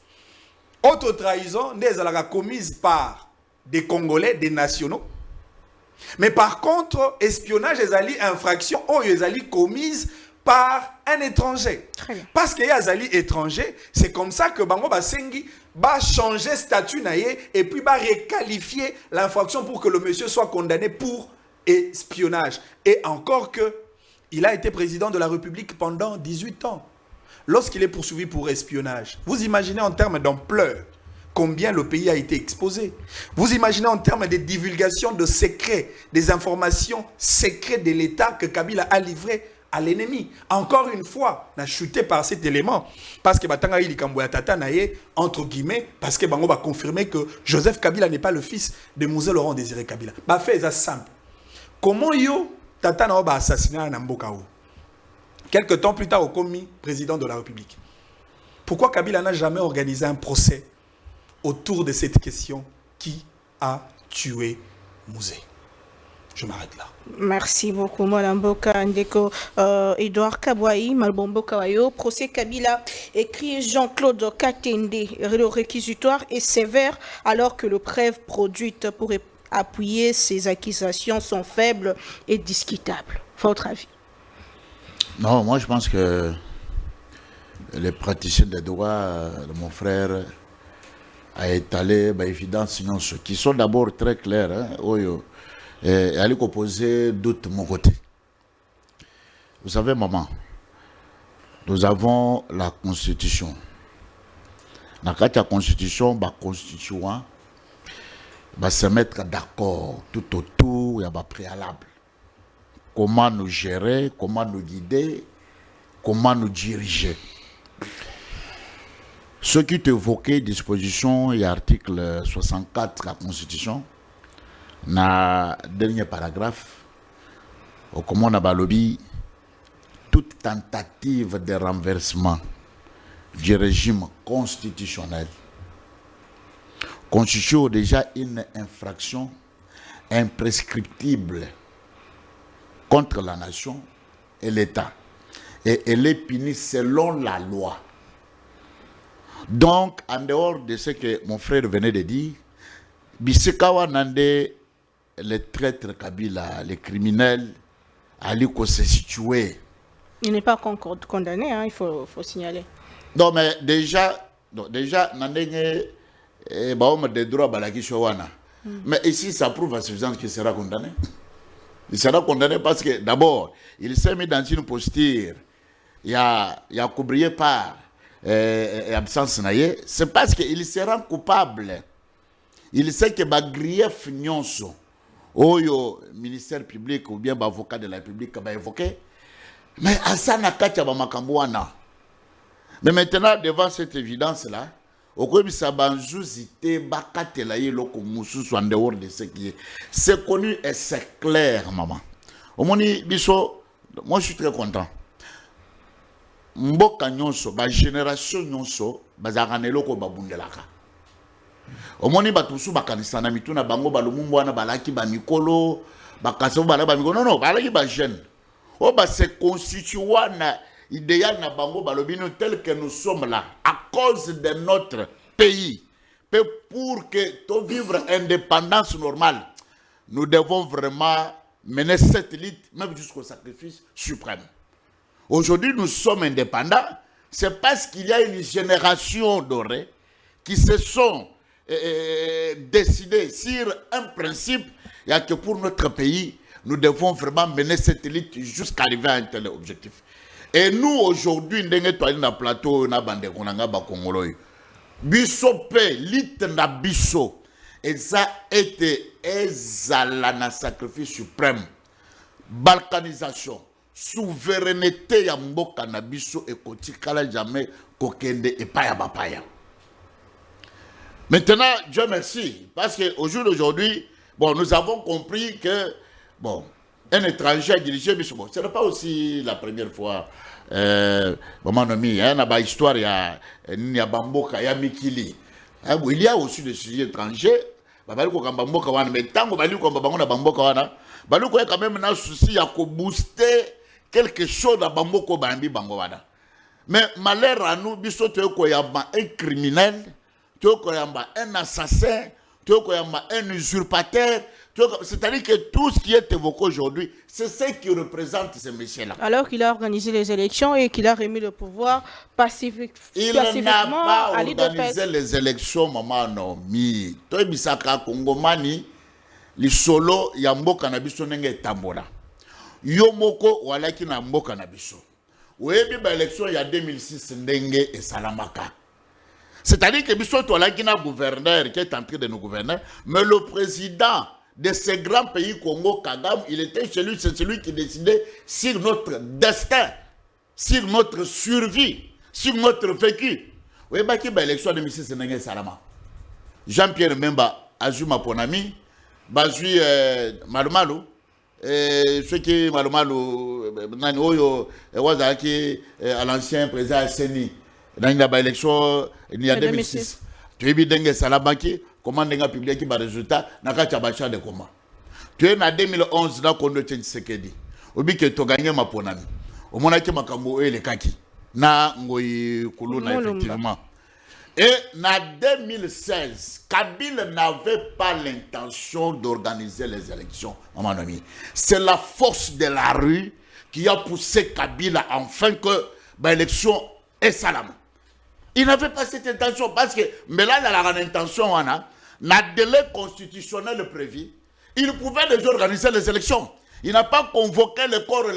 B: haute trahison n'est commise par des Congolais, des nationaux. Mais par contre, espionnage est infraction ou est commise par un étranger. Parce qu'il y a des étrangers, c'est comme ça que Bango Basengi va changer statut naïe et puis va réqualifier l'infraction pour que le monsieur soit condamné pour espionnage. Et encore que il a été président de la République pendant 18 ans. Lorsqu'il est poursuivi pour espionnage, vous imaginez en termes d'ampleur combien le pays a été exposé. Vous imaginez en termes de divulgation de secrets, des informations secrètes de l'État que Kabila a livrées à l'ennemi. Encore une fois, on a chuté par cet élément. Parce que Batanga il Kamboya Tata naye, entre guillemets, parce que Bango va confirmer que Joseph Kabila n'est pas le fils de Mouzé Laurent Désiré Kabila. Bah fait ça simple. Comment yo Tata na ba assassiné à Nambokao? Quelques temps plus tard, au commis président de la République. Pourquoi Kabila n'a jamais organisé un procès autour de cette question: qui a tué Mouzé? Je m'arrête là.
A: Merci beaucoup, Madame Boka Ndeko. Edouard Kabouaï, Malbombo Kawayo, procès Kabila, écrit Jean-Claude Katende. Le réquisitoire est sévère alors que les preuves produites pour appuyer ces accusations sont faibles et discutables. Votre avis?
C: Non, moi je pense que les praticiens des droits de mon frère a étalé évidence qui sont d'abord très clairs. Et allez poser doute de mon côté. Vous savez, maman, nous avons la Constitution. Dans la Constitution, les constituants va se mettre d'accord tout autour, il y a des préalables. Comment nous gérer, comment nous guider, comment nous diriger. Ce qui est évoqué, disposition et article 64 de la Constitution, dans le dernier paragraphe, comment on a lobby, toute tentative de renversement du régime constitutionnel constitue déjà une infraction imprescriptible contre la nation et l'État. Et elle est punie selon la loi. Donc, en dehors de ce que mon frère venait de dire, Bisekawa Nande, les traîtres Kabila, les criminels, Aliko se situer.
A: Il n'est pas encore condamné, hein, il faut signaler.
C: Non, mais déjà, Nandenge, des droits Balaki Showana. Mais ici, ça prouve à suffisance qu'il sera condamné. Il sera condamné parce que, d'abord, il s'est mis dans une posture, il a coubrié par absence naïe. C'est parce qu'il se rend coupable. Il sait que les griefs nyonso, au ministère public ou bien l'avocat de la République va évoquer. Mais Asana Katia Bamakambouana. Mais maintenant, devant cette évidence-là, au coup, ça banjouzité, bakatelaye loko moussou en dehors de ce qui est. C'est connu et c'est clair, maman. Au moni, biso, moi je suis très content. Mboka nyonso, ba génération nyonso, bazarane loko babundelaka. Au moni batusu bakanisana mituna bango balumumbu wana balaki ba mikolo, bakaso balaba mikolo. Non, balaki ba jeune. Oh bah c'est constituant idéal na bango balobino tel que nous sommes là à cause de notre pays. Pour que tout vivre indépendance normale, nous devons vraiment mener cette lutte même jusqu'au sacrifice suprême. Aujourd'hui, nous sommes indépendants, c'est parce qu'il y a une génération dorée qui se sont décidés sur un principe et que pour notre pays, nous devons vraiment mener cette lutte jusqu'à arriver à un tel objectif. Et nous, aujourd'hui, nous sommes dans plateau, nous sommes Bisope, lutte na biso. Et ça a été un sacrifice suprême. Balkanisation, souveraineté ya mboka na biso et kotikala jamais kokende et paya bapaya. Maintenant, Dieu merci, parce qu'au jour d'aujourd'hui, bon, nous avons compris que bon, un étranger a dirigé biso. Bon, ce n'est pas aussi la première fois. Maman Nomi, il y a une histoire, il y a Bamboka, il y a Mikili. Il y a aussi des sujets étrangers. Mais tant que Bamboka, il y a quand même un souci à booster quelque chose à Bamboko Bambi Bangowana. Mais malheur à nous, il y a un criminel, un assassin, un usurpateur. C'est-à-dire que tout ce qui est évoqué aujourd'hui, c'est ce qui représente ces messieurs-là.
A: Alors qu'il a organisé les élections et qu'il a remis le pouvoir pacifiquement
C: il n'a pas organisé les élections, maman Nomi. Toi, Bisaka Kongomani, les solo, Yambo Kanabiso Nenge Tambola. Yomoko, Walaki Nambo Kanabiso. Ouébi, l'élection, il y a 2006, Ndenge et Salamaka. C'est-à-dire que Bissot, Walaki na gouverneur, qui est entré de nos gouverneurs, mais le président de ce grand pays Congo, Kagame, il était chez lui, c'est celui qui décidait sur notre destin, sur notre survie, sur notre vécu. Vous voyez, qu'il y a l'élection de M. Sénégal Salama. Jean-Pierre Memba, Azuma Ponami, Bazui Malumalu, ce qui est Malumalu, Nanoyo, Wazaki, à l'ancien président Seni, dans l'élection, il y a 2006. Tu es bien Salabaki. Comment on a publié les résultats dans le de comment. Tu es en 2011 là qu'on a dit ce qu'il dit. Au but que tu as gagné ma ponami. Au moment où tu as gagné le kaki. Na ngoyi kuluna effectivement. Et en 2016, Kabila n'avait pas l'intention d'organiser les élections. C'est la force de la rue qui a poussé Kabila enfin que l'élection est salam. Il n'avait pas cette intention parce que, mais là, il a l'intention, on a délai constitutionnel prévu. Il pouvait déjà organiser les élections. Il n'a pas convoqué le corps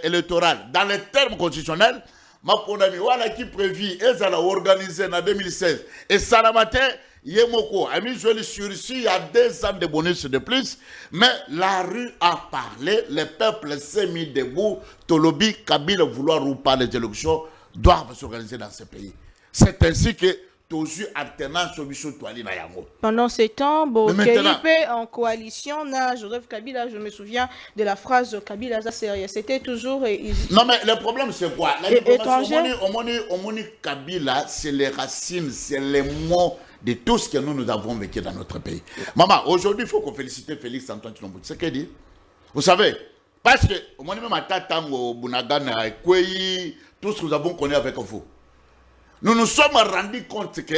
C: électoral. Dans les termes constitutionnels, Maponami, voilà qui prévu, et ça l'a organisé en 2016. Et Salamate, Yemoko a mis le sursis, il y a 2 ans de bonus de plus, mais la rue a parlé, le peuple s'est mis debout, Tolobi, Kabila, vouloir ou pas les élections, doivent s'organiser dans ce pays. C'est ainsi que
A: pendant ces temps, Kelipe en coalition, Joseph Kabila, je me souviens de la phrase de Kabila, c'était toujours...
C: Non mais le problème c'est quoi? La diplomatie, Kabila, c'est les racines, c'est les mots de tout ce que nous avons vécu dans notre pays. Maman, aujourd'hui il faut qu'on félicite Félix Antoine Tshilombo. C'est ce qu'il dit. Vous savez, parce que au moins même à Tatango, Bunagana, Kwei, tout ce que nous avons connu avec vous. Nous nous sommes rendus compte que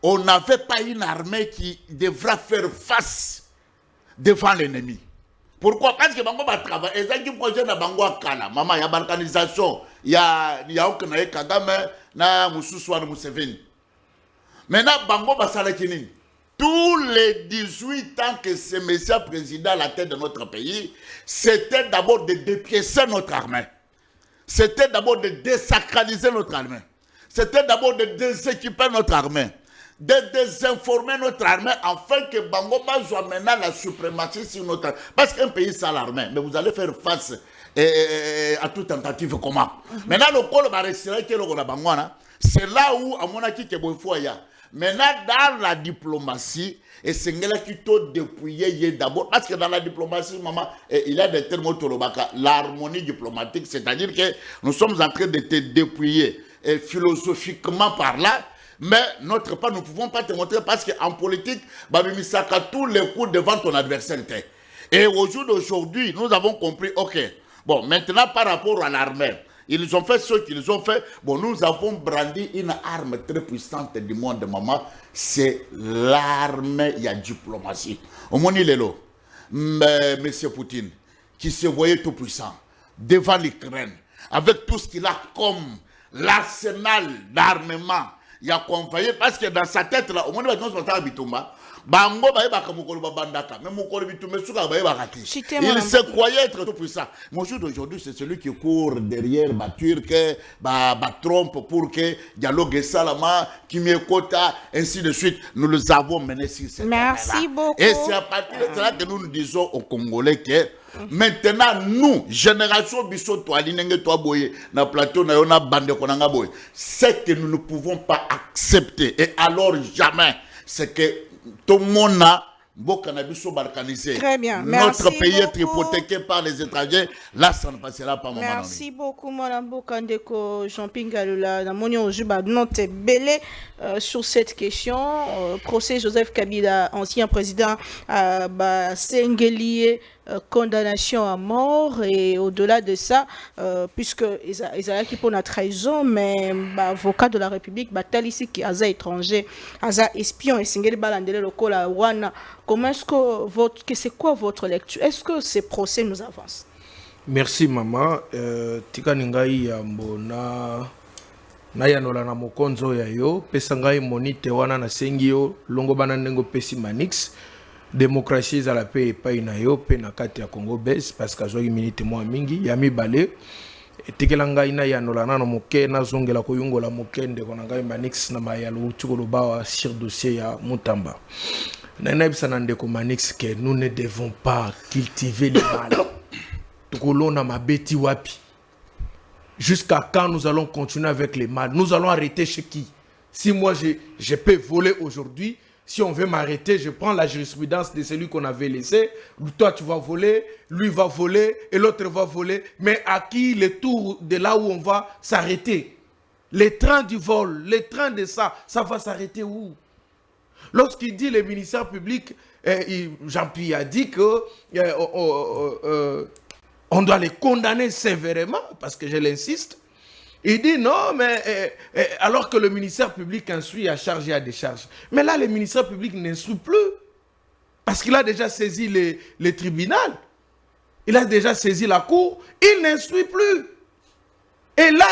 C: on n'avait pas une armée qui devra faire face devant l'ennemi. Pourquoi? Parce que Bango va travailler. Et ça qui projet na Bango Akala. Maman, il y a balkanisation, il y a Okanae Kagame, na Moussousouane Mousseveni. Maintenant, Bango va s'arrêter. Tous les 18 ans que ce monsieur président à la tête de notre pays, c'était d'abord de dépiécer notre armée. C'était d'abord de désacraliser notre armée. C'était d'abord de déséquiper notre armée, de désinformer notre armée, afin que Bangoba soit maintenant la suprématie sur notre armée. Parce qu'un pays sans l'armée, mais vous allez faire face à toute tentative comment. Maintenant, le col va rester c'est là où, à mon avis, maintenant, dans la diplomatie, et c'est là qui t'a dépouillé d'abord. Parce que dans la diplomatie, maman, il y a des termes l'harmonie diplomatique, c'est-à-dire que nous sommes en train de te dépouiller philosophiquement par là, mais notre part, nous ne pouvons pas te montrer parce qu'en politique, Babimi-Saka, tous les coups devant ton adversaire. Et au jour d'aujourd'hui, nous avons compris, ok, bon, maintenant par rapport à l'armée, ils ont fait ce qu'ils ont fait. Bon, nous avons brandi une arme très puissante du monde, maman. C'est l'arme, il y a diplomatie. Au moins, il est là. Monsieur Poutine, qui se voyait tout puissant devant l'Ukraine, avec tout ce qu'il a comme l'arsenal d'armement, il a convoyé, parce que dans sa tête, là, au moins, il se croyait être tout puissant. Mon jour d'aujourd'hui, c'est celui qui court derrière Turc, Trump pour que dialogue Salama, qui m'écouta, ainsi de suite. nous les avons menés sur cette
A: Merci beaucoup.
C: Et c'est à partir de cela que nous disons aux Congolais que maintenant, nous, génération Bissot, toi, toi, boye, na plateau, na yona bande konanga boye, c'est que nous ne pouvons pas accepter. Et alors jamais, c'est que tout le monde a
A: très bien.
C: Notre
A: Merci
C: pays
A: beaucoup.
C: est hypothéqué par les étrangers. Là, ça ne passera pas, maman.
A: Merci beaucoup, mon Mbokandeko Jean-Pingalula. Dans mon ojuba, note belé sur cette question. Procès Joseph Kabila, ancien président, Sengelié, condamnation à mort. Et au-delà de ça, puisque Isaïe qui pour la trahison, mais avocat de la République, ici qui est étranger, espion et Sengeli Balandele local à Wana. Comment est-ce que c'est quoi votre lecture? Est-ce que ces procès nous avancent?
E: Merci maman. Tika ningai yambo na yanola na mokonzo ya yo pesa ngai monite wana na sengi yo longo bana nengo pesi manix démocratie za la paix epai na yo pe na kati ya Congo Belge parce que azwaki minute mwa mingi ya mibale etekela ngai na yanola na moke na zongela koyungola mokende kona ngai manix na mayalo tukolo bawa sur dossier ya Mutamba. Nous ne devons pas cultiver le mal. Jusqu'à quand nous allons continuer avec les mal? Nous allons arrêter chez qui? Si moi je peux voler aujourd'hui, si on veut m'arrêter, je prends la jurisprudence de celui qu'on avait laissé. Toi tu vas voler, lui va voler et l'autre va voler. Mais à qui le tour de là où on va s'arrêter? Les trains du vol, les trains de ça va s'arrêter où? Lorsqu'il dit le ministère public, Jean-Pierre a dit que on doit les condamner sévèrement, parce que je l'insiste. Il dit non, mais alors que le ministère public instruit à charge et à décharge. Mais là, le ministère public n'instruit plus, parce qu'il a déjà saisi les tribunaux. Il a déjà saisi la cour, il n'instruit plus. Et là,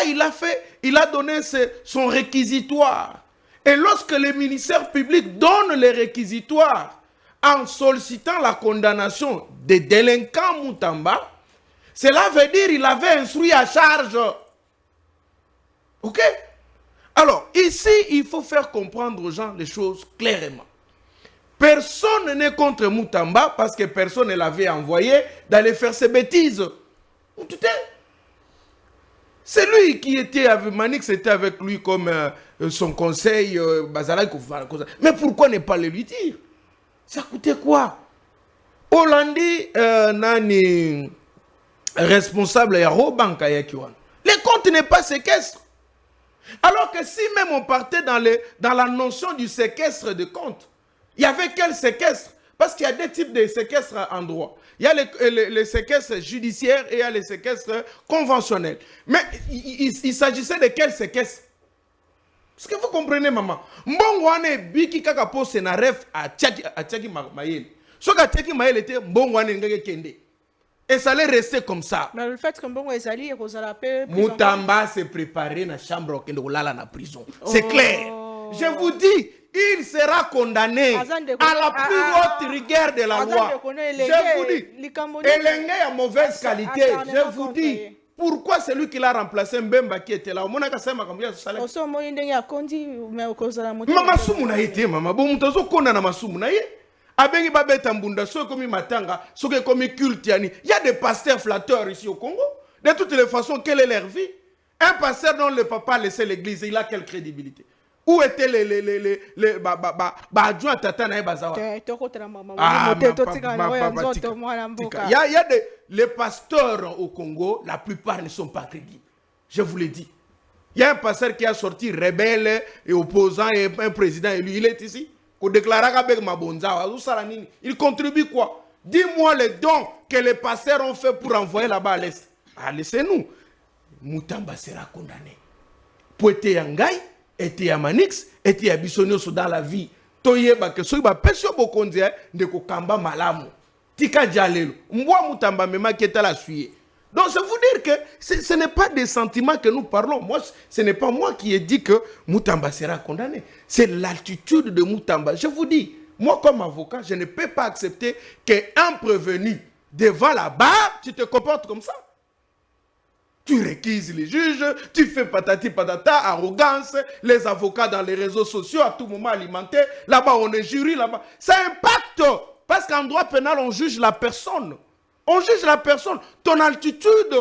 E: il a donné son réquisitoire. Et lorsque le ministère public donne les réquisitoires en sollicitant la condamnation des délinquants Moutamba, cela veut dire qu'il avait instruit à charge. Ok? Alors, ici, il faut faire comprendre aux gens les choses clairement. Personne n'est contre Moutamba parce que personne ne l'avait envoyé d'aller faire ses bêtises. C'est lui qui était avec Manix, c'était avec lui comme son conseil, mais pourquoi ne pas le lui dire? Ça coûtait quoi? Hollandi, nani responsable ya Robanka Yakiwan. Les comptes n'est pas séquestre. Alors que si même on partait dans la notion du séquestre de comptes, il y avait quel séquestre? Parce qu'il y a deux types de séquestres en droit. Il y a les séquestres judiciaires et il y a les séquestres conventionnels. Mais il s'agissait de quel séquestre? Est-ce que vous comprenez, maman? Mbongwane biki kaka pose na ref à Tchaki Maël. Ce que Tchaki Maël était Mbongwane ngeke kende. Et ça allait rester comme ça.
A: Mais le fait que Mbongo Ezali et Rosala Pe
E: Moutamba s'est préparé dans la chambre au Lala na prison. C'est clair. Je vous dis, il sera condamné à la plus haute rigueur de la loi. Je vous dis, Elenge a mauvaise qualité. Je vous dis, pourquoi c'est lui qui l'a remplacé Mbemba qui était là? Maman Soumuna était, maman. Bon, mutazo konda na Masumuna ye. Abengi babeta mbunda, so komi matanga, so komi cultiani. Il y a des pasteurs flatteurs ici au Congo. De toutes les façons, quelle est leur vie? Un pasteur dont le papa laissait l'église, il a quelle crédibilité? Où étaient les adjoints Tatana et Bazawa? Il y a les pasteurs au Congo, la plupart ne sont pas crédibles. Je vous l'ai dit. Il y a un pasteur qui a sorti rebelle et opposant et un président élu. Il est ici. Il contribue quoi? Dis-moi les dons que les pasteurs ont fait pour envoyer là-bas à l'Est. Ah, laissez-nous. Moutamba sera condamné. Poete Yangai, était Yamanix, était Yabisonio dans la vie. Toyeba que soyeba pesio bokonzi de kokamba malamu. Tika jalelo. Mwa Moutamba mema qui est à la suie. Donc, c'est vous dire que ce n'est pas des sentiments que nous parlons. Moi, ce n'est pas moi qui ai dit que Moutamba sera condamné. C'est l'attitude de Moutamba. Je vous dis, moi, comme avocat, je ne peux pas accepter qu'un prévenu devant la barre, tu te comportes comme ça. Tu réquises les juges, tu fais patati patata, arrogance, les avocats dans les réseaux sociaux à tout moment alimentés. Là-bas, on est jury, là-bas. Ça impacte. Parce qu'en droit pénal, on juge la personne. On juge la personne. Ton altitude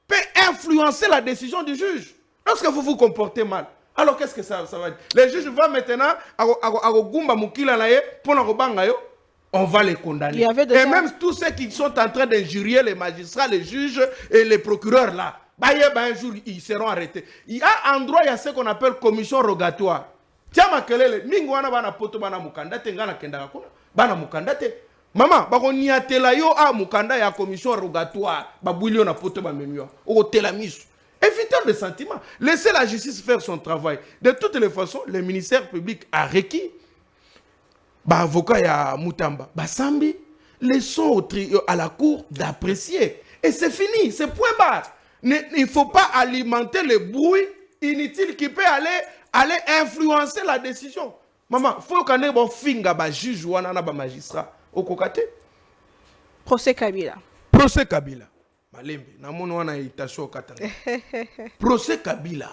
E: peut influencer la décision du juge. Lorsque vous vous comportez mal. Alors qu'est-ce que ça va dire? Les juges vont maintenant on va les condamner. Et même tous ceux qui sont en train d'injurier les magistrats, les juges et les procureurs là, un jour ils seront arrêtés. Il y a un droit, il y a ce qu'on appelle commission rogatoire. Tiens ma kelele, mingwana bana poto bana mukandate ngana kenda kuna, bana mukandate. Maman, bako niatela yo a mukanda ya commission rogatoire, babulio na poto ba memio. O tela misu. Évitons les sentiments. Laissez la justice faire son travail. De toutes les façons, le ministère public a requis avocat ya Moutamba, Sambi, laissons à la cour d'apprécier. Et c'est fini, c'est point barre. Il ne faut pas alimenter le bruit inutile qui peut aller influencer la décision. Maman, il faut qu'on ait un finga ba juge ou un magistrat. Au kokate.
A: Procès Kabila.
E: Procès Kabila. Malembe, na mono wana itasho katanga. Procès Kabila.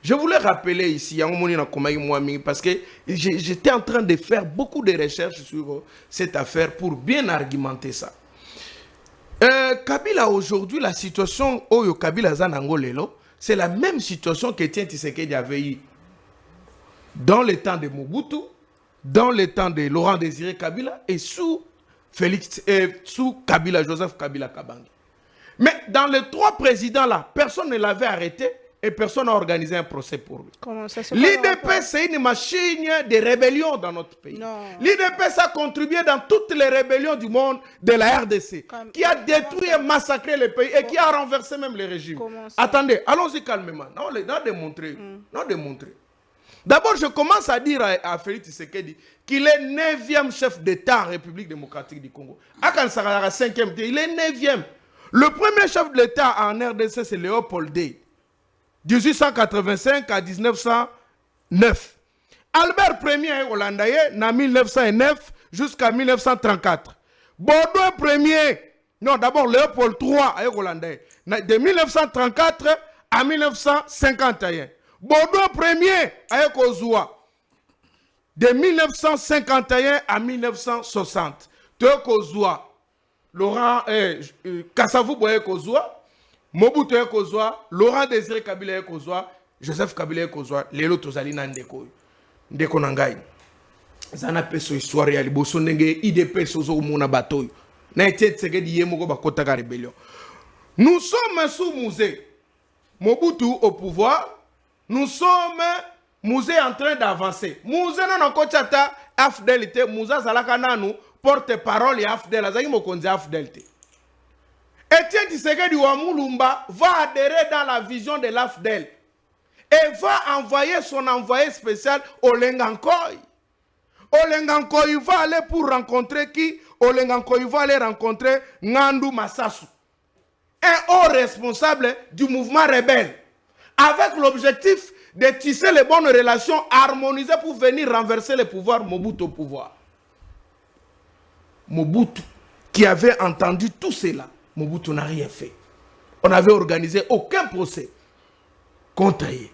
E: Je voulais rappeler ici, parce que j'étais en train de faire beaucoup de recherches sur cette affaire pour bien argumenter ça. Kabila aujourd'hui, la situation au Kabila Zanangolelo, c'est la même situation que Etienne Tshisekedi avait eu dans le temps de Mobutu, dans le temps de Laurent Désiré Kabila et sous Kabila, Joseph Kabila Kabange. Mais dans les trois présidents là, personne ne l'avait arrêté. Et personne n'a organisé un procès pour lui. L'IDP, c'est une machine de rébellion dans notre pays. L'IDP, ça a contribué dans toutes les rébellions du monde de la RDC, qui a détruit et massacré le pays et qui a renversé même les régimes. Attendez, allons-y calmement. Non, démontrer. D'abord, je commence à dire à Félix Tshisekedi qu'il est 9e chef d'État en République démocratique du Congo. Akan Sarara 5e, il est 9e. Le premier chef de l'État en RDC, c'est Léopold Dey. 1885 à 1909. Albert Ier hollandais, en 1909 jusqu'à 1934. Baudouin Ier, non, d'abord Léopold III hollandais, de 1934 à 1951. Baudouin Ier Kozua, de 1951 à 1960. Kozua, Laurent Kassavou Kozua, Mobutu Kozua, Laurent Désiré Kabila Kozua, Joseph Kabila Kozua, Lelo Tozali Nandeko. Ndeko nangai. Zana peso histoire ya liboso ndenge IDP sozo mona batoyo. Na etiette Tshisekedi yemoko bakota ka rébellion. Nous sommes sous Mouzé. Mobutu au pouvoir. Nous sommes Mouzé en train d'avancer. Mouzé non kochata afdelité, Mouza zalaka nanu porte-parole ya afdel azaki mokonzi afdelité. Etienne Tshisekedi wa Mulumba va adhérer dans la vision de l'AFDEL et va envoyer son envoyé spécial Olengankoy. Olengankoy va aller pour rencontrer qui? Olengankoy va aller rencontrer Ngandou Massassou, un haut responsable du mouvement rebelle, avec l'objectif de tisser les bonnes relations harmonisées pour venir renverser le pouvoir Mobutu au pouvoir. Mobutu, qui avait entendu tout cela, Mobutu n'a rien fait. On n'avait organisé aucun procès contre lui.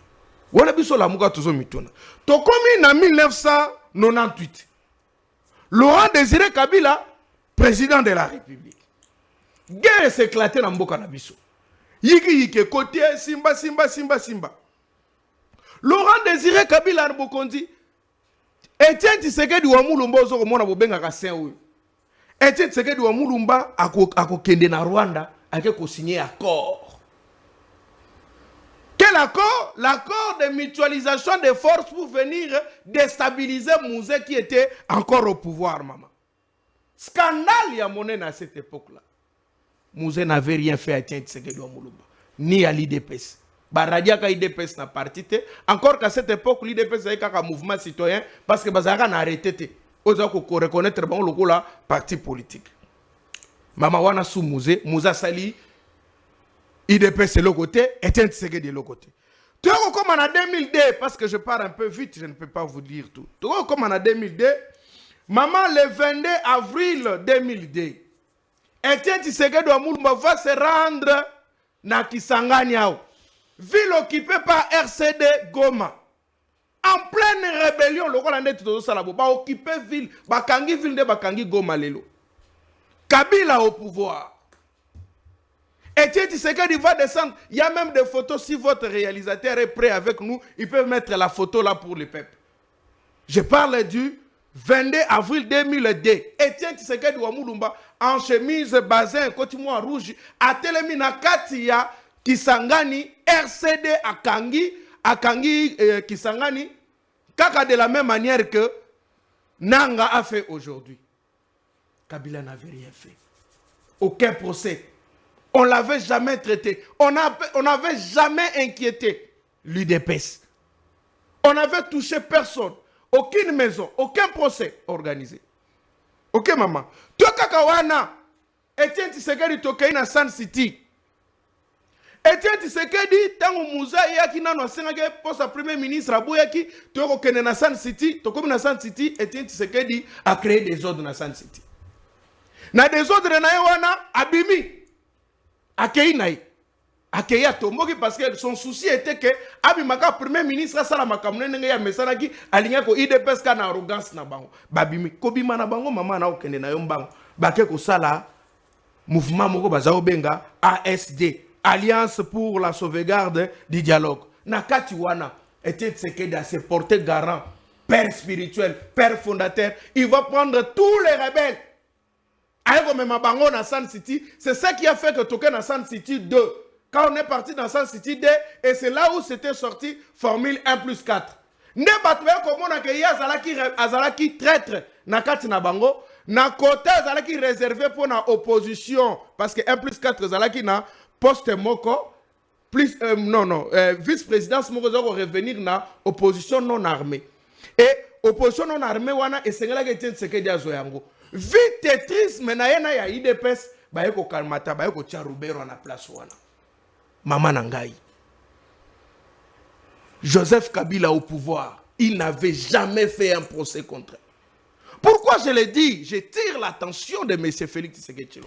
E: Voilà biso la muka tozo mituna. Tokomi en 1998. Laurent Désiré Kabila, président de la République. Guerre s'est éclatée dans mboka na biso. Yiki côté Simba. Laurent Désiré Kabila Bokondi. Etienne Tshisekedi wa Mulumba ozoko mona bobenga ka saint oyo. Etienne Tshisekedi wa Mulumba ako kende na Rwanda ake ko signer accord. Quel accord? L'accord de mutualisation des forces pour venir déstabiliser Mouzé qui était encore au pouvoir, maman. Scandale ya monnaie à cette époque-là. Mouzé n'avait rien fait à Etienne Tshisekedi wa Mulumba, ni à l'IDPS. Baradia ka IDPS na parti te. Encore qu'à cette époque, l'IDPS avait un mouvement citoyen parce que Bazara n'a arrêté. Oza ko reconnaître bon logo la parti politique. Mama wana sous Mouzé, Mouza Sali IDP c'est le côté, Etienne Tshisekedi de l'autre côté. Tu vois comme en 2002, parce que je pars un peu vite, je ne peux pas vous dire tout. Tu vois comme en 2002, maman le 22 avril 2002, Etienne Tshisekedi de Mulumba va se rendre na Kisangani, ville occupée par RCD Goma. En pleine rébellion, le Rwanda tout ça là, ba occupé ville, bakangi ville de bakangi Goma lelo. Kabila au pouvoir. Etienne Tshisekedi va descendre. Il y a même des photos. Si votre réalisateur est prêt avec nous, il peut mettre la photo là pour le peuple. Je parle du 22 avril 2002. Etienne Tshisekedi wa Mulumba en chemise, bazin, cotimon rouge, a télémina Katia, Kisangani, RCD Akangi, Kisangani, kaka de la même manière que Nanga a fait aujourd'hui. Kabila n'avait rien fait. Aucun procès. On ne l'avait jamais traité. On n'avait jamais inquiété l'UDPS. On n'avait touché personne. Aucune maison, aucun procès organisé. Ok, maman. Toi, Kakawana, Etienne Tshisekedi tokei na Sun City. Etienne Tshisekedi, tango Mouza yaki nano sengake pour sa premier ministre aboyaki, toko kene na Sun City, tokomi na Sun City, Etienne Tshisekedi a créé des ordres na Sun City. Na des ordres na wana abimi. Akei Tomboki parce que son souci était que Abimaka premier ministre sala makamune nenge ya mesanaki alinga ko IDPS ka na arrogance na bango babimi kobima na bango mama na okende na yo mbango bake ko sala mouvement moko bazao benga ASD, Alliance pour la sauvegarde du dialogue. Na kati wana était Tshisekedi à se porter garant, père spirituel, père fondateur, il va prendre tous les rebelles. C'est ça qui a fait que Token dans Sun City 2. Quand on est parti dans Sun City 2, et c'est là où c'était sorti formule 1+4. Ne batoué comme on a que Azalaki traître Nakati Nabango, na côté Azalaki réservé pour la opposition, parce que 1+4 Azalaki na poste moko, plus vice-présidence moko za revenir na opposition non armée. Et opposition non armée wana esengela ke Tshisekedi azo yango. Vitetrisme na yena ya IDPS ba yeko kalmata ba yeko Charubero na place wana. Mama Nangai. Joseph Kabila au pouvoir, il n'avait jamais fait un procès contre elle. Pourquoi je l'ai dit? Je tire l'attention de M. Félix Tshisekedi.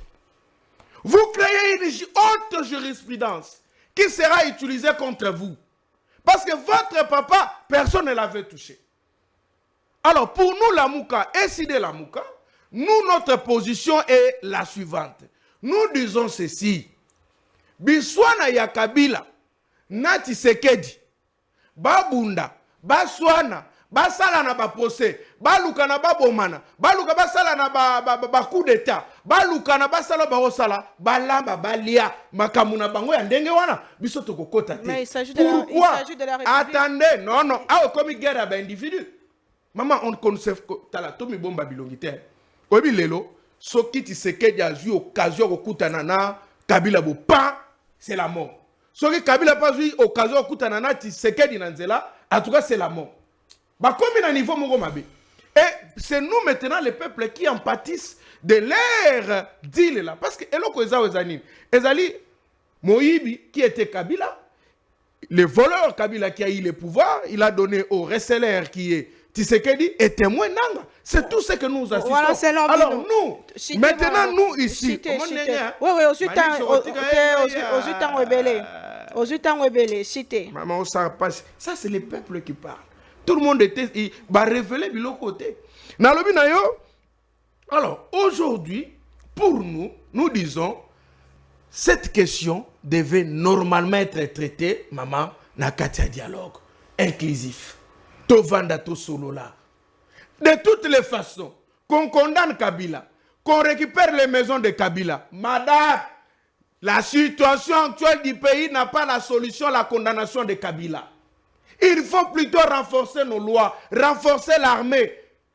E: Vous créez une haute jurisprudence qui sera utilisée contre vous. Parce que votre papa, personne ne l'avait touché. Alors pour nous, la Mouka, et la Mouka, nous, notre position est la suivante. Nous disons ceci. Biswana ya Kabila, na Tshisekedi, babunda, baswana, basala na ba procès, baluka na babomana, baluka basala na ba coup d'état, baluka na basala ba osala, balamba balia, makamuna bango ya ndenge wana, biso tokokota te.
A: Mais il s'agit de la République.
E: Attendez, non, ah comme guerre à individu. Maman, on connaît tala tomi bomba bilongite. Obi lelo, soki Tshisekedi a eu occasion kokutana na Kabila bo pas, c'est la mort. Soki Kabila n'a pas eu occasion kokutana na Tshisekedi na nzela, en tout cas c'est la mort. Bah comme à niveau moko mabe. Et c'est nous maintenant les peuples qui en pâtissent de l'air deal là parce que eloko ezali Moïbi qui était Kabila, le voleur Kabila qui a eu le pouvoir, il a donné au receleur qui est Tshisekedi est témoin nanga. C'est tout ce que nous assistons. Voilà, alors nous, maintenant nous ici,
A: oui, aux temps rebellés, cité.
E: Maman, ça passe. Ça c'est le peuple qui parle. Tout le monde était, il va révéler de l'autre côté. Alors aujourd'hui, pour nous, nous disons, cette question devait normalement être traitée, maman, dans un dialogue inclusif. Tovanda to solo là. De toutes les façons, qu'on condamne Kabila, qu'on récupère les maisons de Kabila, madame, la situation actuelle du pays n'a pas la solution à la condamnation de Kabila. Il faut plutôt renforcer nos lois, renforcer l'armée,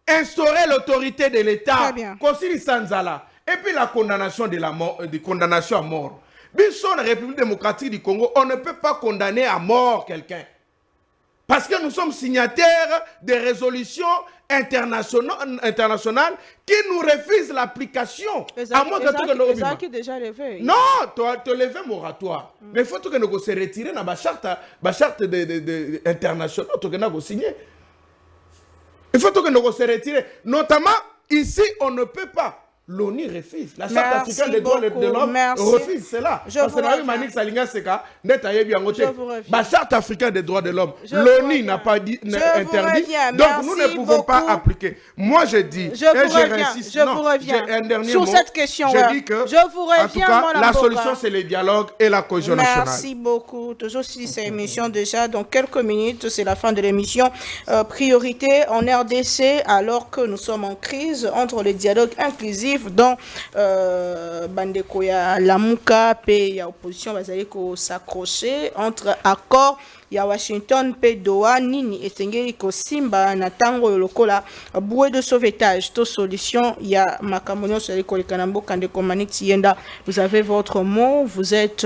E: instaurer l'autorité de l'État, Kosiri Sanzala, et puis la condamnation de la mort, de condamnation à mort. Bisson, la République démocratique du Congo, on ne peut pas condamner à mort quelqu'un. Parce que nous sommes signataires des résolutions internationales qui nous refusent l'application.
A: Ezaki déjà levé.
E: Non, tu as levé moratoire. Mais il faut que nous se retirer dans la charte internationale. Il faut que nous se retirer. Notamment, ici, on ne peut pas. L'ONU refuse. La charte africaine des droits de l'homme refuse cela. Parce que la charte africaine des droits de l'homme, l'ONU n'a pas dit, interdit. Donc nous ne pouvons pas appliquer. Moi je dis, et je reviens
A: sur cette question.
E: Je dis que, en tout cas, la solution c'est le dialogue et la cohésion nationale.
A: Merci beaucoup. Toujours si cette émission déjà, dans quelques minutes, c'est la fin de l'émission. Priorité en RDC, alors que nous sommes en crise, entre le dialogue inclusif dont bandeko ya Lamuka pe ya opposition bazali ko s'accrocher entre accord ya Washington pe Doha nini esengeli ko simba na tango lokola bouée de sauvetage to solution ya makamonyo sali ko likanambo kande komaniti yenda. Vous avez votre mot, vous êtes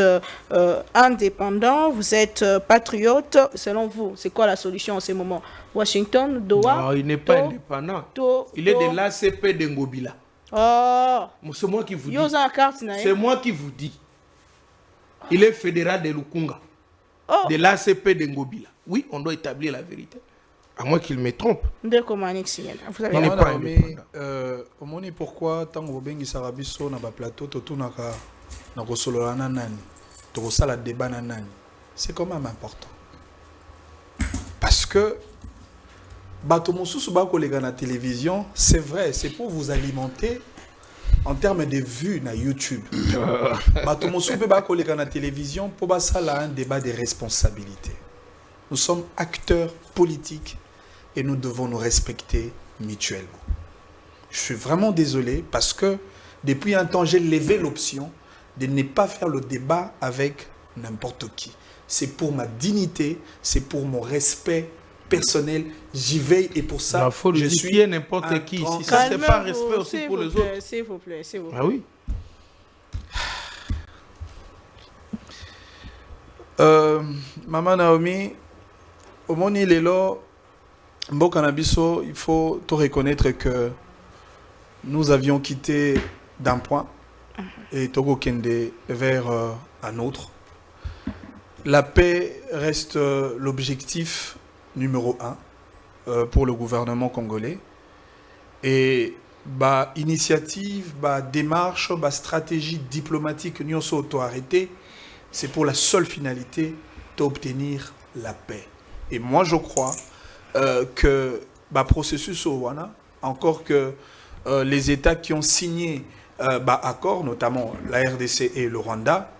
A: indépendant, vous êtes patriote. Selon vous, c'est quoi la solution en ce moment? Washington, Doha?
E: Non, il n'est pas indépendant. Il est de l'ACP de Ngobila.
A: Oh,
E: c'est moi qui vous dis.
A: C'est
E: moi qui vous dis. Il est fédéral de Lukunga.
A: Oh.
E: De l'ACP de Ngobila. Oui, on doit établir la vérité. À moins qu'il me trompe.
A: Vous avez
B: pas au moins pourquoi tant que bengi sarabiso na ba plateau totunaka na kosolola na nani to kosala débat na nani. C'est quand même important. Parce que bato mosusu ba kolega na télévision, c'est vrai, c'est pour vous alimenter en termes de vues na YouTube. Bato mosusu ba kolega na télévision pour ba sala un débat de responsabilité. Nous sommes acteurs politiques et nous devons nous respecter mutuellement. Je suis vraiment désolé parce que depuis un temps, j'ai levé l'option de ne pas faire le débat avec n'importe qui. C'est pour ma dignité, c'est pour mon respect personnel, j'y veille et pour ça,
E: je suis n'importe qui ici. Ça, c'est pas respect aussi pour les autres.
A: S'il vous plaît, s'il vous plaît.
E: Ah oui.
B: Maman Naomi, au Moni Lelo, Mbokanabiso, il faut tout reconnaître que nous avions quitté d'un point et Togo Kende vers un autre. La paix reste l'objectif numéro 1 pour le gouvernement congolais. Et initiative, démarche, stratégie diplomatique, nous sommes auto-arrêtés, c'est pour la seule finalité d'obtenir la paix. Et moi, je crois que processus au Wana, encore que les États qui ont signé accord, notamment la RDC et le Rwanda,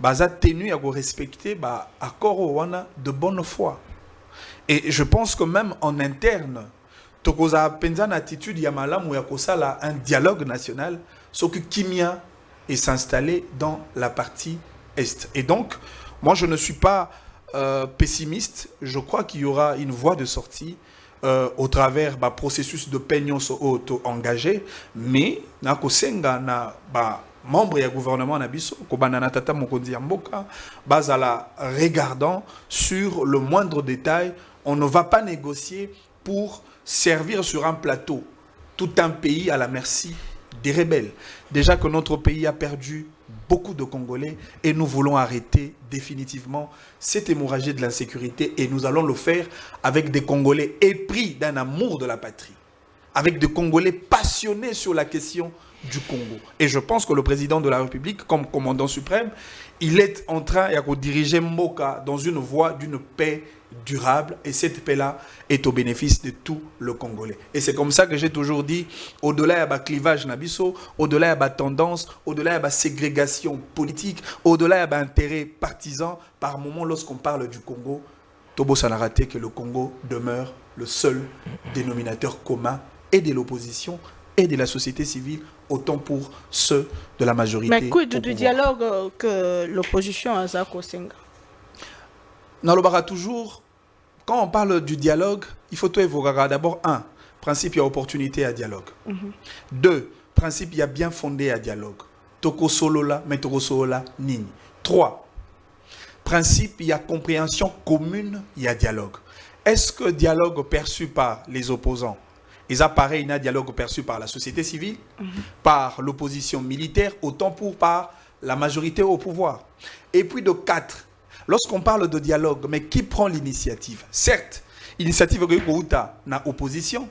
B: ont tenu à respecter l'accord au Wana de bonne foi. Et je pense que même en interne, tokoza penza na attitude ya malamu ya kosala un dialogue national, ce que Kimia est s'installer dans la partie Est. Et donc, moi je ne suis pas pessimiste, je crois qu'il y aura une voie de sortie au travers du processus de peignons auto-engagé, mais na kosenga na membre du gouvernement na biso ko banana tata mokonzi ya mboka bazala regardant sur le moindre détail. On ne va pas négocier pour servir sur un plateau tout un pays à la merci des rebelles. Déjà que notre pays a perdu beaucoup de Congolais et nous voulons arrêter définitivement cette hémorragie de l'insécurité et nous allons le faire avec des Congolais épris d'un amour de la patrie, avec des Congolais passionnés sur la question du Congo. Et je pense que le président de la République, comme commandant suprême, il est en train de diriger Mboka dans une voie d'une paix durable, et cette paix-là est au bénéfice de tout le Congolais. Et c'est comme ça que j'ai toujours dit, au-delà de la clivage nabiso, au-delà de la tendance, au-delà de la ségrégation politique, au-delà de l'intérêt partisan, par moment, lorsqu'on parle du Congo, Tobo Sanarate, que le Congo demeure le seul dénominateur commun et de l'opposition et de la société civile, autant pour ceux de la majorité.
A: Mais quid du dialogue que l'opposition a Zakosenga?
B: Nalobara toujours, quand on parle du dialogue, il faut tout évoquer. D'abord, principe, il y a opportunité à dialogue. 2, principe, il y a bien fondé à dialogue. Toko solola, mais toko solola, nini. 3, principe, il y a compréhension commune, il y a dialogue. Est-ce que dialogue perçu par les opposants, ils apparaissent un dialogue perçu par la société civile, par l'opposition militaire, autant pour par la majorité au pouvoir. Et puis de 4, lorsqu'on parle de dialogue, mais qui prend l'initiative? Certes, l'initiative est na opposition,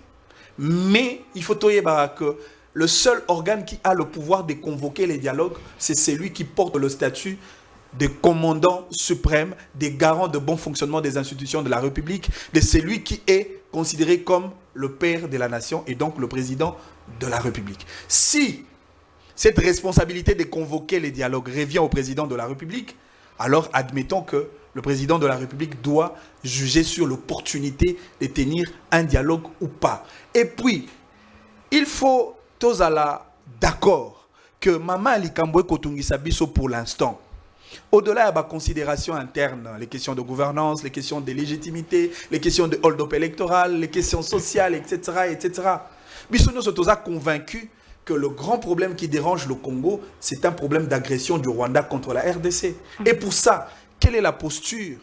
B: mais il faut que le seul organe qui a le pouvoir de convoquer les dialogues, c'est celui qui porte le statut de commandant suprême, des garants de bon fonctionnement des institutions de la République, de celui qui est considéré comme le père de la nation et donc le président de la République. Si cette responsabilité de convoquer les dialogues revient au président de la République, alors admettons que le président de la République doit juger sur l'opportunité de tenir un dialogue ou pas. Et puis, il faut tous d'accord que Mama Likambwe Kotungisa Biso pour l'instant, au-delà de la considération interne, les questions de gouvernance, les questions de légitimité, les questions de hold-up électoral, les questions sociales, etc., etc., Biso nous sommes convaincus que le grand problème qui dérange le Congo, c'est un problème d'agression du Rwanda contre la RDC. Et pour ça, quelle est la posture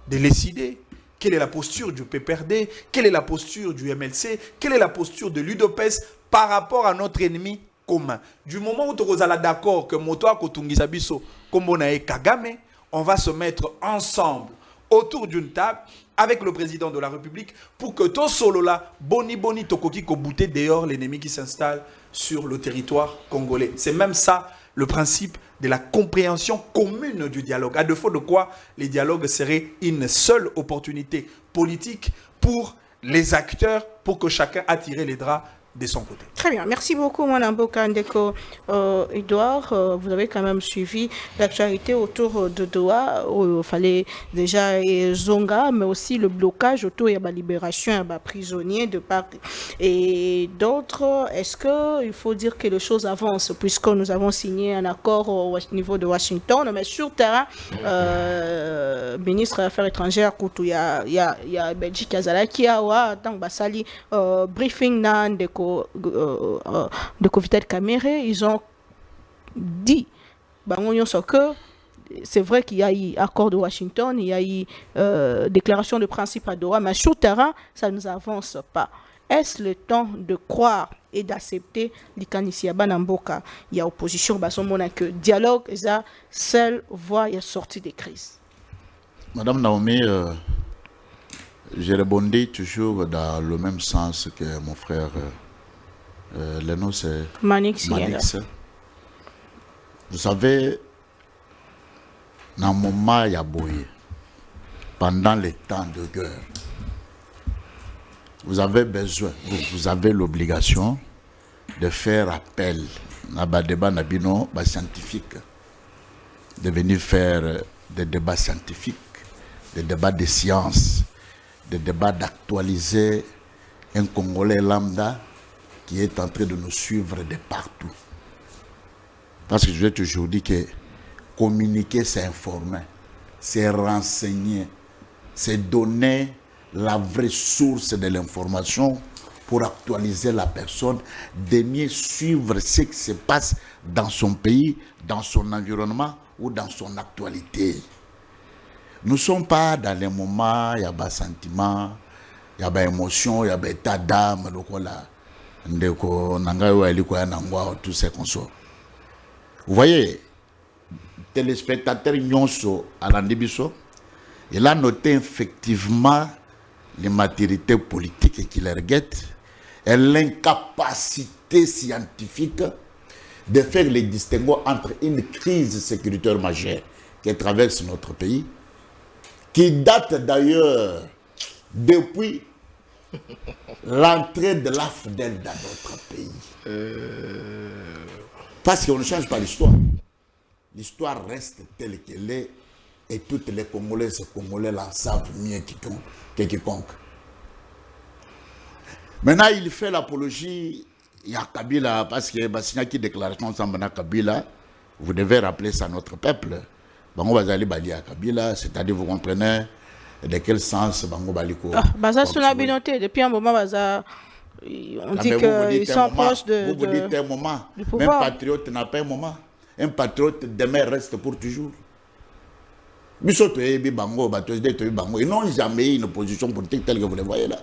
B: de l'ECD? Quelle est la posture du PPRD? Quelle est la posture du MLC? Quelle est la posture de l'UDPS par rapport à notre ennemi commun? Du moment où tu es d'accord que Motoa Kotungisa Biso, comme on a Kagame, on va se mettre ensemble autour d'une table avec le président de la République pour que tout solo là, boni tokoki ko bouter dehors l'ennemi qui s'installe sur le territoire congolais. C'est même ça le principe de la compréhension commune du dialogue. À défaut de quoi, les dialogues seraient une seule opportunité politique pour les acteurs, pour que chacun attire les draps de son côté.
A: Très bien, merci beaucoup Mwanamboka Ndeko. Edouard, vous avez quand même suivi l'actualité autour de Doha, où il fallait déjà Zonga, mais aussi le blocage autour de la libération des prisonniers de part et d'autres. Est-ce qu'il faut dire que les choses avancent, puisque nous avons signé un accord au niveau de Washington, mais sur terrain, ministre des Affaires étrangères, il y a Belgique, Azalaki, tant Basali, briefing de Covid Caméré, ils ont dit que c'est vrai qu'il y a eu accord de Washington, il y a eu déclaration de principe à Doha, mais sur le terrain, ça ne nous avance pas. Est-ce le temps de croire et d'accepter l'Ikanisiaba Namboka? Il y a opposition, que dialogue est la seule voie à sortir des crises.
C: Madame Naomi, j'ai répondu toujours dans le même sens que mon frère. Le nom c'est
A: Manix.
C: Vous savez, dans le moment Yaboye, pendant les temps de guerre, vous avez besoin, vous avez l'obligation de faire appel à des débats scientifiques, de venir faire des débats scientifiques, des débats de sciences, des débats d'actualiser un Congolais lambda qui est en train de nous suivre de partout. Parce que je vais toujours dire que communiquer, c'est informer, c'est renseigner, c'est donner la vraie source de l'information pour actualiser la personne, de mieux suivre ce qui se passe dans son pays, dans son environnement ou dans son actualité. Nous ne sommes pas dans les moments, il y a des sentiments, il y a des émotions, il y a des états d'âme, tout ce qu'on sort. Vous voyez, téléspectateur Nyonso à l'Andibiso, il a noté effectivement les matérités politiques qui les guettent et l'incapacité scientifique de faire les distinguo entre une crise sécuritaire majeure qui traverse notre pays, qui date d'ailleurs depuis l'entrée de l'AFDEL dans notre pays. Parce qu'on ne change pas l'histoire. L'histoire reste telle qu'elle est et toutes les Congolaises et Congolais la savent mieux que quiconque. Maintenant, il fait l'apologie, il y a Kabila, parce que Bassina qui déclaration ensemble à Kabila, vous devez rappeler ça à notre peuple. Bango Bazali Bali à Kabila, c'est-à-dire vous comprenez de quel sens Bango Baliko.
A: Baza sur la binoté, depuis un moment, Baza, on dit qu'ils sont proches de.
C: Vous dites un moment, même patriote n'a pas un moment. Un patriote demain reste pour toujours. Ils n'ont jamais eu une position politique telle que vous le voyez là.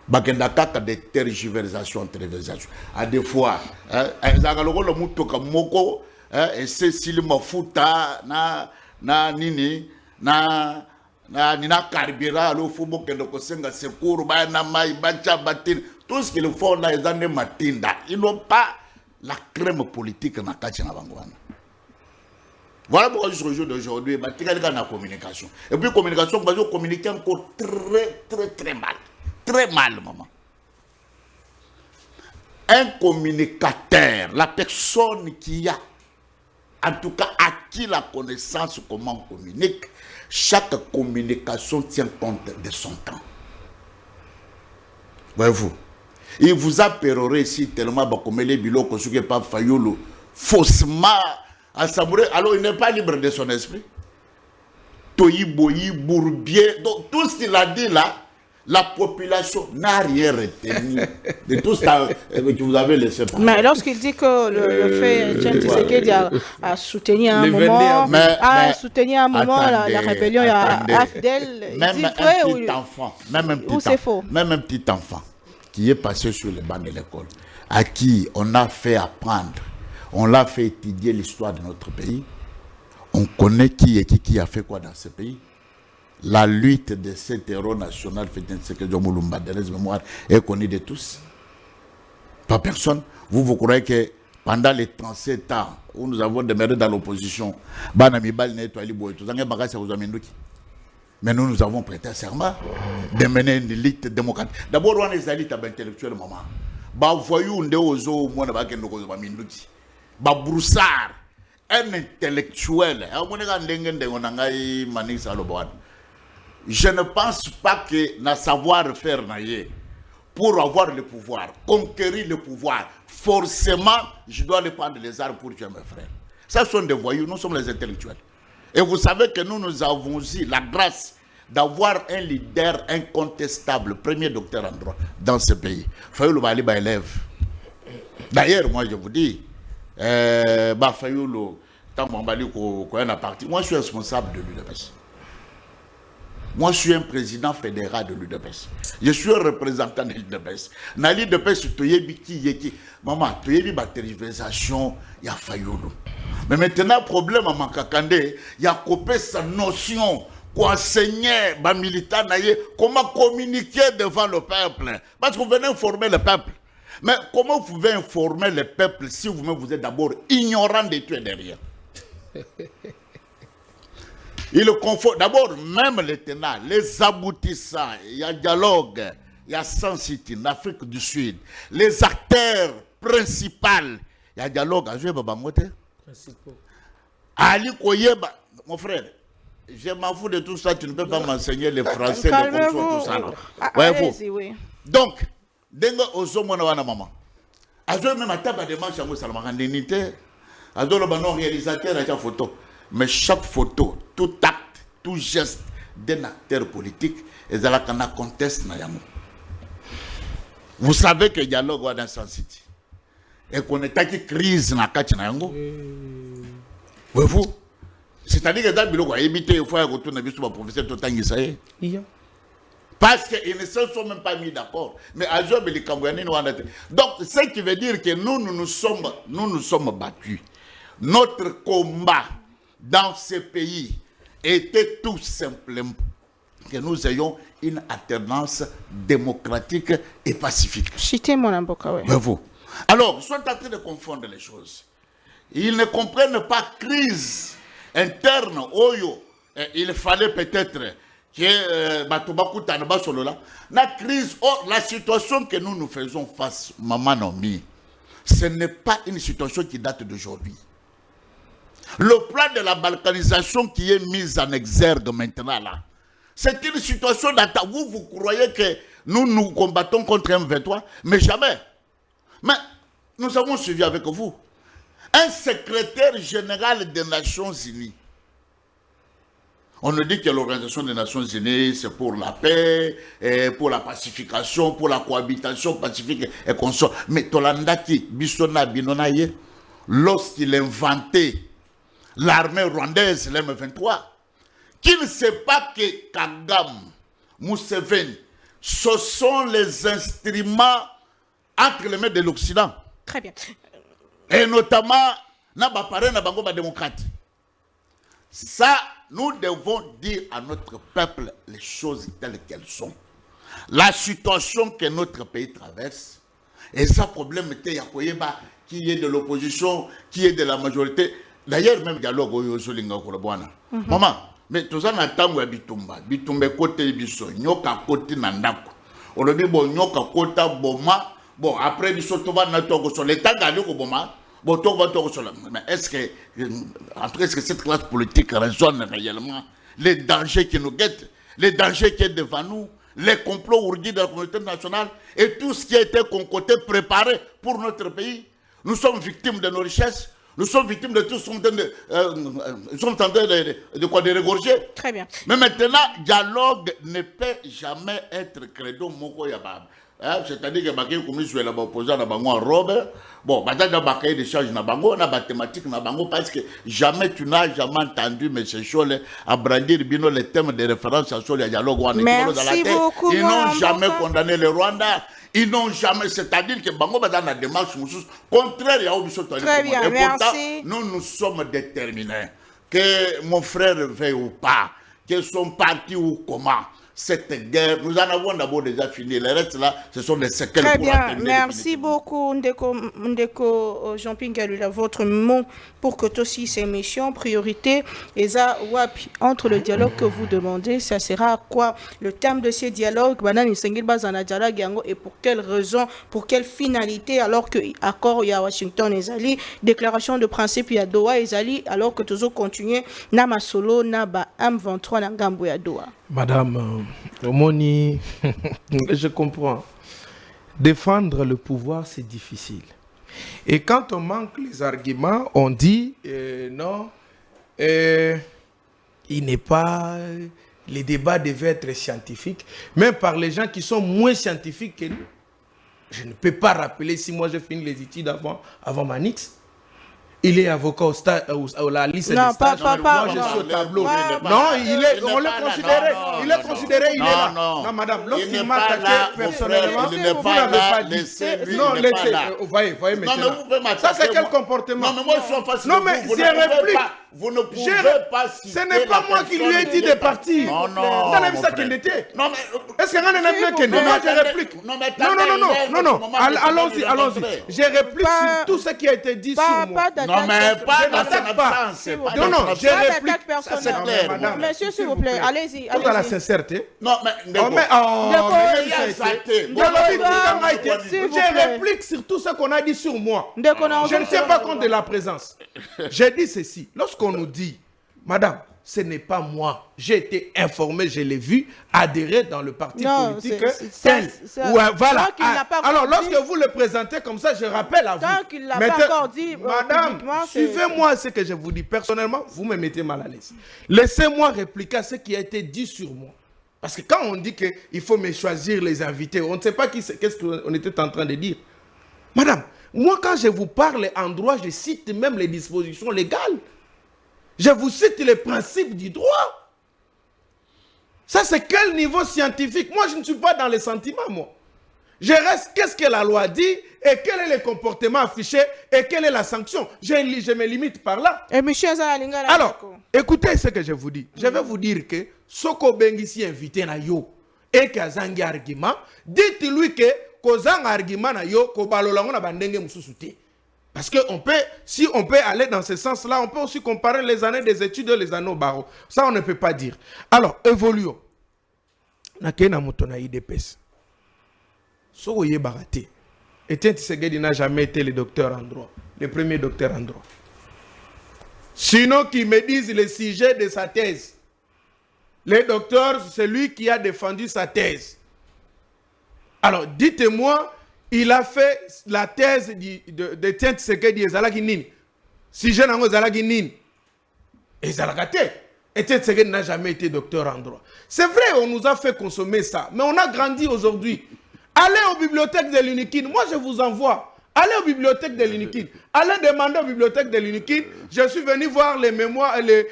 C: Bakendaka des tergiversations, tergiversations. À des fois, le mutoka moko, et c'est s'il m'a fouta, na nini, na nina carburant, le football que le kosenga secours, na mai, bacha batin, tout ce qu'ils font là, ils ont des matinda. Ils n'ont pas la crème politique na kachina bangwana. Voilà pourquoi jusqu'au jour d'aujourd'hui, il y a la communication. Et puis, communication, on communique encore très mal. Très mal, maman. Un communicateur, la personne qui a, en tout cas, acquis la connaissance comment on communique, chaque communication tient compte de son temps. Voyez-vous, il vous a péroré ici tellement, comme les bilots, que ce n'est pas Fayoulou, faussement. Alors il n'est pas libre de son esprit. Toyi Boyi, Bourbier, donc tout ce qu'il a dit là, la population n'a rien retenu de tout ça que vous avez laissé passer.
A: Mais lorsqu'il dit que le fait Tshisekedi a soutenu à un moment, la rébellion à AFDEL,
C: même un petit enfant qui est passé sur les bancs de l'école, à qui on a fait apprendre, on l'a fait étudier l'histoire de notre pays. On connaît qui a fait quoi dans ce pays. La lutte de cet héros national est connue de tous. Pas personne. Vous croyez que pendant les 37 ans où nous avons demeuré dans l'opposition, mais nous avons prêté serment de mener une lutte démocratique. D'abord, on est allé intellectuel moment. Broussard, un intellectuel. Je ne pense pas que na savoir-faire pour avoir le pouvoir, conquérir le pouvoir, forcément, je dois le prendre les armes pour tuer mes frères. Ça sont des voyous, nous sommes les intellectuels. Et vous savez que nous avons eu la grâce d'avoir un leader incontestable, premier docteur en droit dans ce pays. Fayoulou Baliba élève. D'ailleurs, moi je vous dis, Fayoulou, Moi, je suis responsable de l'UDPS. Moi, je suis un président fédéral de l'UDPS. Je suis un représentant de l'UDPS. Dans l'UDPS, maman, tu as une tergiversation, il y a Fayoulou. Mais maintenant, problème à Mankakande, il y a coupé sa notion pour enseigner les militants comment communiquer devant le peuple. Parce que vous venez informer le peuple. Mais comment vous pouvez informer le peuple si vous êtes d'abord ignorant de tout et de rien? Il confond d'abord même les tenants, les aboutissants, il y a dialogue, il y a Saint-City, en Afrique du Sud, les acteurs principaux, il y a dialogue. Ali Koyeba, mon frère, je m'en fous de tout ça, tu ne peux pas m'enseigner le français, le conso, tout ça.
A: Oui.
C: Donc, dengue ozo mona wana maman. Azo même ataba de manche ngo salama kandinité. Azo le banon réalisateur à chaque photo. Mais chaque photo, tout acte, tout geste d'un acteur politique, et ça la kana conteste na yamu. Vous savez que dialogue wa dans Saint-City. Et qu'on est qui crise na kati na yango. Voyez-vous? C'est-à-dire que dans le bureau, éviter il faut retourner sur le professeur Totangisa. Parce qu'ils ne se sont même pas mis d'accord. Mais à Job et les Cambouanais nous en ont. Donc, ce qui veut dire que nous nous sommes battus. Notre combat dans ce pays était tout simplement que nous ayons une alternance démocratique et pacifique.
A: Chité mon amboka, oui.
C: Vous. Alors, ils sont en train de confondre les choses. Ils ne comprennent pas crise interne. Il fallait peut-être que la crise, la situation que nous faisons face, Maman Nomi, ce n'est pas une situation qui date d'aujourd'hui. Le plan de la balkanisation qui est mis en exergue maintenant là, c'est une situation d'attaque. Vous croyez que nous combattons contre M23, mais jamais. Mais nous avons suivi avec vous un secrétaire général des Nations Unies. On nous dit que l'Organisation des Nations Unies, c'est pour la paix, et pour la pacification, pour la cohabitation pacifique et consort. Mais Tolandaki, Bissona Binonaye, lorsqu'il inventait l'armée rwandaise, l'M23, qu'il ne sait pas que Kagame, Museveni, ce sont les instruments entre les mains de l'Occident.
A: Très bien.
C: Et notamment, Nabaparé, Nabangoba démocrate. Ça, nous devons dire à notre peuple les choses telles qu'elles sont. La situation que notre pays traverse, et ça, problème était Yakoyeba, qui est de l'opposition, qui est de la majorité. D'ailleurs, même dialogue au Yosolinga Kolobwana. Maman, mais tout ça, n'attend Bitumba. Bitumba côté Biso, Nyoka côté Nandako. On a dit, bon, Nyoka côté Boma. Bon, après, Biso, Toba, Natoko, sur l'état galé au Boma. Bon, mais est-ce que cette classe politique raisonne réellement les dangers qui nous guettent, les dangers qui sont devant nous, les complots ourdis de la communauté internationale et tout ce qui a été concocté, préparé pour notre pays? Nous sommes victimes de nos richesses, nous sommes victimes de tout ce qu'on nous sommes en train de regorger.
A: Très bien.
C: Mais maintenant, dialogue ne peut jamais être credo moko yabab. C'est-à-dire que Baké comme je la opposant na bango en robe, bon, badada Baké de charge na bango, na mathématiques na bango, parce que jamais tu n'as jamais entendu M. Scholl à brandir bino les thèmes de référence à le dialogue dans la tête. Ils n'ont jamais condamné le Rwanda. Ils n'ont jamais, c'est-à-dire que bango badana la démarche contraire à Obiso.
A: Très bien,
C: et pourtant,
A: merci.
C: nous sommes déterminés que mon frère veuille ou pas, que son parti ou comment. Cette guerre, nous en avons d'abord déjà fini. Le reste là, ce sont des séquelles.
A: Très bien, merci beaucoup Ndeko Jean-Pierre Galula. Votre mot pour que tous ces missions, priorité, et ça, entre le dialogue que vous demandez, ça sera quoi? Le thème de ces dialogues, et pour quelle raison, pour quelle finalité, alors que accord il y a Washington et Zali, déclaration de principe il y a Doha et Zali, alors que toujours continuer, Nama Solo, Naba M23, Nangambo et Doha.
E: Madame Omoni, je comprends. Défendre le pouvoir, c'est difficile. Et quand on manque les arguments, on dit non, il n'est pas... Les débats devaient être scientifiques, même par les gens qui sont moins scientifiques que nous. Je ne peux pas rappeler si moi j'ai fini les études avant Manix. Il est avocat au la liste
A: Non,
E: des stages.
A: pas-
E: Moi, je
A: non.
E: suis au tableau.
A: Pas-
E: Non, on l'a considéré. Il est considéré, il est là.
C: Non,
E: Non, madame,
C: il
E: lorsqu'il
C: n'est
E: m'a
C: pas
E: attaqué
C: là, mon
E: personnellement,
C: frère, il n'est
E: vous
C: pas
E: n'avez
C: là,
E: pas dit.
C: laissez-lui,
E: Non,
C: il n'est pas
E: laissez.
C: là.
E: Voyez
C: Non, mais
E: maintenant.
C: vous pouvez m'attaquer.
E: Ça, c'est quel
C: moi.
E: comportement?
C: Non, mais moi, je suis en face de
E: Non,
C: vous.
E: mais
C: Vous
E: c'est
C: ne pouvez
E: réplique.
C: pas- Vous ne pouvez
E: J'ai-
C: pas
E: Ce
C: citer
E: n'est pas
C: la
E: moi qui lui ai
C: personne
E: dit
C: qui
E: de
C: est
E: partir.
C: Non, non,
E: Non, mais
C: mon
E: ça
C: frère.
E: qu'il était.
C: Non, mais...
E: Est-ce qu'il y a un élément qui est
C: Non, mais
E: moi, je
C: attendez.
E: réplique.
C: Non, mais
E: Non, non,
C: attendez,
E: non,
C: il est
E: non, non.
C: le moment de
E: Allons-y,
C: lui
E: allons-y.
C: rencontrer.
E: J'ai réplique
A: Pas-
E: sur tout ce qui a été dit sur
A: Pas
E: moi.
A: d'attaque
C: Non, mais
A: personnelle.
C: pas
E: Je
C: dans
E: n'attaque
C: son
E: pas.
C: absence.
A: S'il vous
C: pas
A: plaît.
C: dans
E: Non,
C: son
E: non,
C: absence.
E: j'ai
A: Pas
E: réplique.
A: d'attaque personnelle.
C: Ça, c'est clair,
E: madame.
A: Monsieur, s'il vous plaît, allez-y.
E: Tout à la
A: allez-y.
E: sincérité.
C: Non, mais...
E: Oh, mais,
A: D'accord,
E: mais
C: il y a
E: ça
C: ça
E: a été.
C: été.
E: Dans le
C: Bon,
E: but, quand a été-
A: s'il vous
E: j'ai
A: plaît.
E: réplique sur tout ce qu'on a dit sur moi.
A: Dès qu'on a
E: Je ne tiens pas compte de la présence. J'ai dit ceci. Lorsqu'on nous dit, madame, ce n'est pas moi. J'ai été informé, je l'ai vu, adhérer dans le parti
A: Non,
E: politique
A: c'est-
E: tel.
A: c'est-
E: Ouais, voilà.
A: Tant qu'il n'a pas
E: Alors,
A: encore
E: lorsque
A: dit-
E: vous le présentez comme ça, je rappelle à vous.
A: Tant qu'il l'a pas
E: Mettez-
A: encore dit,
E: Madame,
A: publiquement, c'est-
E: suivez-moi ce que je vous dis. Personnellement, vous me mettez mal à l'aise. Laissez-moi répliquer à ce qui a été dit sur moi. Parce que quand on dit qu'il faut me choisir les invités, on ne sait pas qu'est-ce qu'on était en train de dire. Madame, moi quand je vous parle en droit, je cite même les dispositions légales. Je vous cite les principes du droit. Ça, c'est quel niveau scientifique? Moi, je ne suis pas dans les sentiments, moi. Je reste, qu'est-ce que la loi dit et quel est le comportement affiché et quelle est la sanction. Je me limite par là.
A: Et monsieur Zalalinga, là,
E: Alors,
A: d'accord.
E: écoutez ce que je vous dis. Je vais vous dire que Soko Bengisi invité na yo et kazangi argument, dites-lui que kozang argument na yo ko balolango na bandenge mususuté. Parce que si on peut aller dans ce sens-là, on peut aussi comparer les années des études et les années au barreau. Ça, on ne peut pas dire. Alors, évoluons. Nakena mutona IDPS. Soko ye baraté. Etienne Tshisekedi n'a jamais été le docteur en droit. Le premier docteur en droit. Sinon, qu'ils me disent le sujet de sa thèse. Le docteur, c'est lui qui a défendu sa thèse. Alors, dites-moi, il a fait la thèse de Etienne Tshisekedi ezalaki nini? Sujet nango ezalaki nini? Ezalaka te. Etienne Tshisekedi n'a jamais été docteur en droit. C'est vrai, on nous a fait consommer ça, mais on a grandi aujourd'hui. Allez aux bibliothèques de l'UNIKIN. Moi, je vous envoie. Allez aux bibliothèques de l'UNIKIN. Allez demander aux bibliothèques de l'UNIKIN. Je suis venu voir les mémoires, les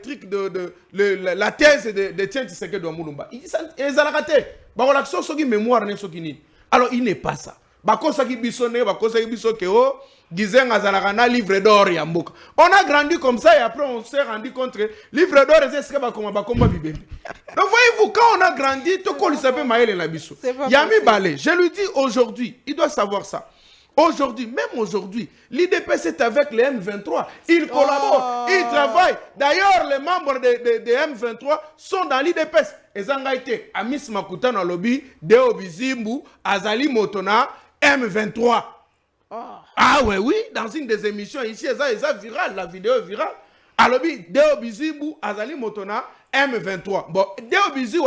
E: trucs la thèse de Etienne Tshisekedi de Moulumba. Ils ont raté. Alors, il n'est pas ça. Livre d'or ya mboka. On a grandi comme ça et après on s'est rendu compte que livre d'or c'est ce que bakomba bibembe. Donc voyez-vous, quand on a grandi, tout qu'on lui savait maël la biso. Yami Balé, je lui dis aujourd'hui, il doit savoir ça. Aujourd'hui, même aujourd'hui, l'IDPS est avec les M23. Ils collaborent, ils travaillent. D'ailleurs, les membres de M23 sont dans l'IDPS. Ils ont été Amis Makuta dans le lobby, Deo Bizimbu, Azali Motona, M23. Ah oui, dans une des émissions ici, ça viral, la vidéo est virale. Alors, Deo Bizimbu, Azali Motona, M23. Bon, Deo Bizimbu,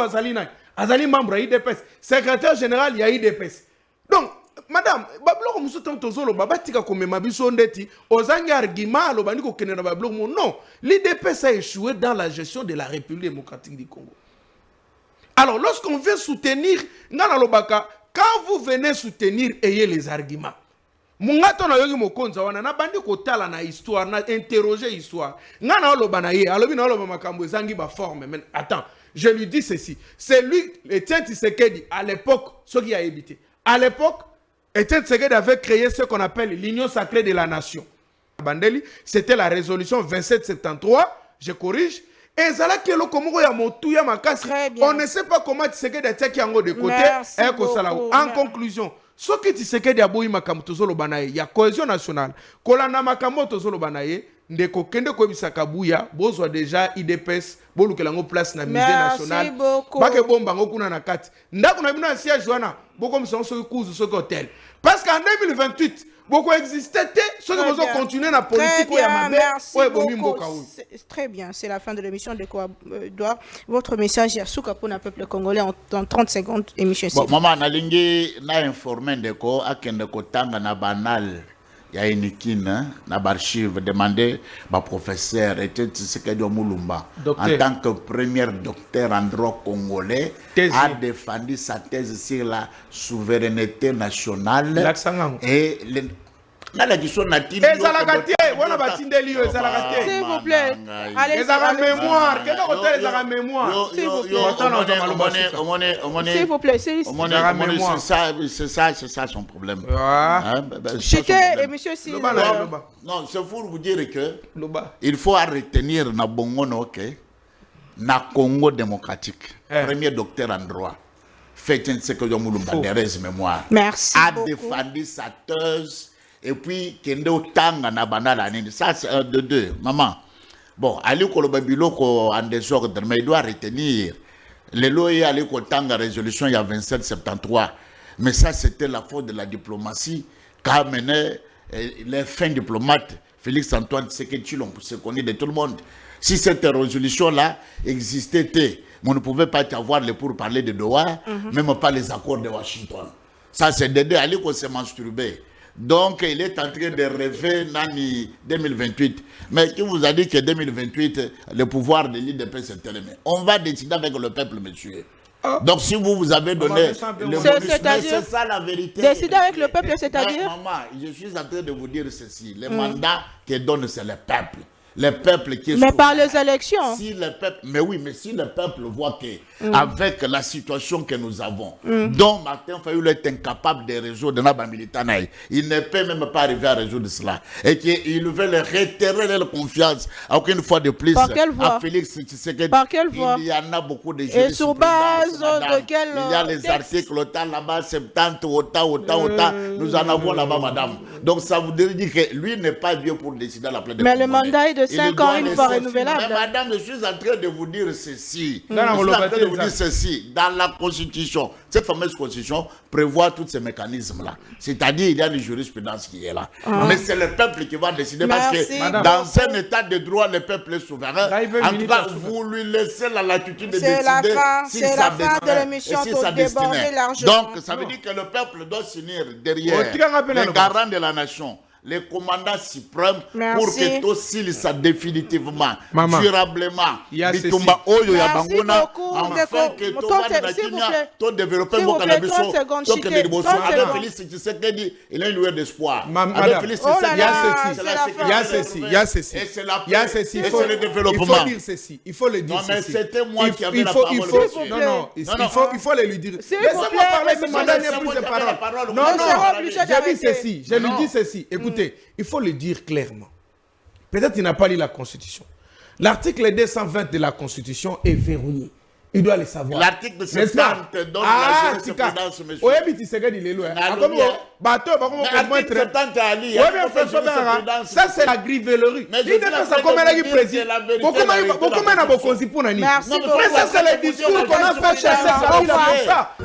E: Azali membre IDPS, secrétaire général, il y a IDPS. Donc, madame, bablo muso tantozolo babatika komema biso ndeti ozangi argument alobani ko kenena bablo non, l'IDPS a échoué dans la gestion de la République démocratique du Congo. Alors, lorsqu'on veut soutenir ngana lobaka, quand vous venez soutenir, ayez les arguments. Mungato na yogi mokonza wana na bandi ko tala na histoire na interroger histoire. Ngana loba na ye, alobi na loba makambo zangi ba forme. Mais attends, je lui dis ceci. C'est lui, Etienne Tshisekedi, à l'époque, ce qui a évité. À l'époque, Etienne Tshisekedi avait créé ce qu'on appelle l'Union sacrée de la nation. Bandeli, c'était la résolution 2773, je corrige. Et Zala Kelo Komoro ya Motu ya Makasi. On ne sait pas comment Tshisekedi a tiré de côté. En conclusion, ce qui Tshisekedi a boui makambo tozolo banaye, ya cohésion nationale. Kolana makambo tozolo banaye, ndeko kende ko bisaka buya, bozwa déjà IDPS, bolukelango place na musée national. Bake bomba ngo kuna na kati. Ndako na bino asia Joana, boko msonso kuzu soko hotel. Parce qu'en 2028, beaucoup existait, ceux qui vont continuer la politique.
A: Merci beaucoup. Très bien, c'est la fin de l'émission de quoi doit votre message à Souka pour le peuple congolais en 30 secondes émission.
C: Bon, maman nalingi na informé ndeko akende ko tanga na banal ya Inikin na archive demander ba professeur Etienne Tshisekedi Mulumba en tant que premier docteur en droit congolais a défendu sa thèse sur la souveraineté nationale et na la question natine
E: ezalaka te wana batindeli yo ezalaka te
A: S'il vous plaît. Allez,
E: ezalaka mémoire kenda kotala ezalaka mémoire
A: S'il vous plaît.
C: S'il
A: vous plaît, c'est
C: c'est ça son problème.
A: Chité et monsieur si.
C: Non, c'est pour vous dire que il faut retenir na bongono que na Congo démocratique, premier docteur en droit, fait un second Moulumba de mémoire.
A: Merci.
C: A défendu sa thèse et puis kendo tanga na banala nini. Ça c'est un de deux. Maman. Bon, Ali Kolobabilo ko en désordre, mais il doit retenir les lois Ali Kotanga résolution il y a 27-73. Mais ça c'était la faute de la diplomatie qu'a mené les fins diplomates Félix Antoine Tshisekedi l'on se connaît de tout le monde. Si cette résolution-là existait, on ne pouvait pas avoir les pourparlers de Doha, même pas les accords de Washington. Ça, c'est d'aider à qu'on se masturber. Donc, il est en train de rêver Nani 2028. Mais qui vous a dit que 2028, le pouvoir de l'IDP s'est terminé? On va décider avec le peuple, monsieur. Donc, si vous avez donné le bonus, c'est ça la vérité.
A: Décider avec le peuple, c'est-à-dire?
C: Maman, je suis en train de vous dire ceci. Le mandat que donne, c'est le peuple. Le peuple qui est
A: mais par les élections.
C: Si le peuple, mais oui, mais si le peuple voit que avec la situation que nous avons, dont Martin Fayulu est incapable de résoudre dans militaire, il ne peut même pas arriver à résoudre cela. Et qu'il veut réitérer leur confiance, encore une fois de plus, à Félix Tshisekedi.
A: Par quelle voie?
C: Il y en a beaucoup de
A: et sur base de quel
C: il y a les articles, autant là-bas, 70, autant. Nous en avons là-bas, madame. Donc ça vous dit que lui n'est pas Dieu pour décider à la place de
A: mais le mandat est de 5 ans, une fois renouvelable.
C: Mais madame, je suis en train de vous dire ceci. Je suis en train de vous dire ceci. Dans la Constitution, cette fameuse Constitution prévoit tous ces mécanismes-là. C'est-à-dire, il y a une jurisprudence qui est là. Mais c'est le peuple qui va décider.
A: Merci.
C: Parce que dans un état de droit, le peuple est souverain. En tout cas, vous lui laissez la latitude de décider si ça
A: de
C: destinée. Donc, ça veut dire que le peuple doit s'unir derrière les garants de la nation, les commandants suprêmes, pour que tout s'il ça définitivement, durablement, bitumba oyo ya bangona, afin que tout va tout développer mon cannabis, tout que les boissons. Avec Félix Tshisekedi, il a une lueur d'espoir. Avec Félix Tshisekedi,
E: il y a ceci,
C: et c'est le développement.
E: Il faut dire ceci, il faut le dire.
C: Non, mais c'était moi qui avais la
E: parole.
C: Non,
E: il faut le lui dire. Laissez-moi parler, c'est ma dernière prise de parole. Non, j'ai dit ceci, je lui dis ceci. Écoutez, il faut le dire clairement. Peut-être qu'il n'a pas lu la Constitution. L'article 220 de la Constitution est verrouillé. Il doit le savoir.
C: L'article 70 donne la jurisprudence, monsieur.
E: L'article 70 est ça, c'est la grivellerie. Il n'est pas ça comme elle a président. Ça, c'est le discours qu'on a fait chez ça.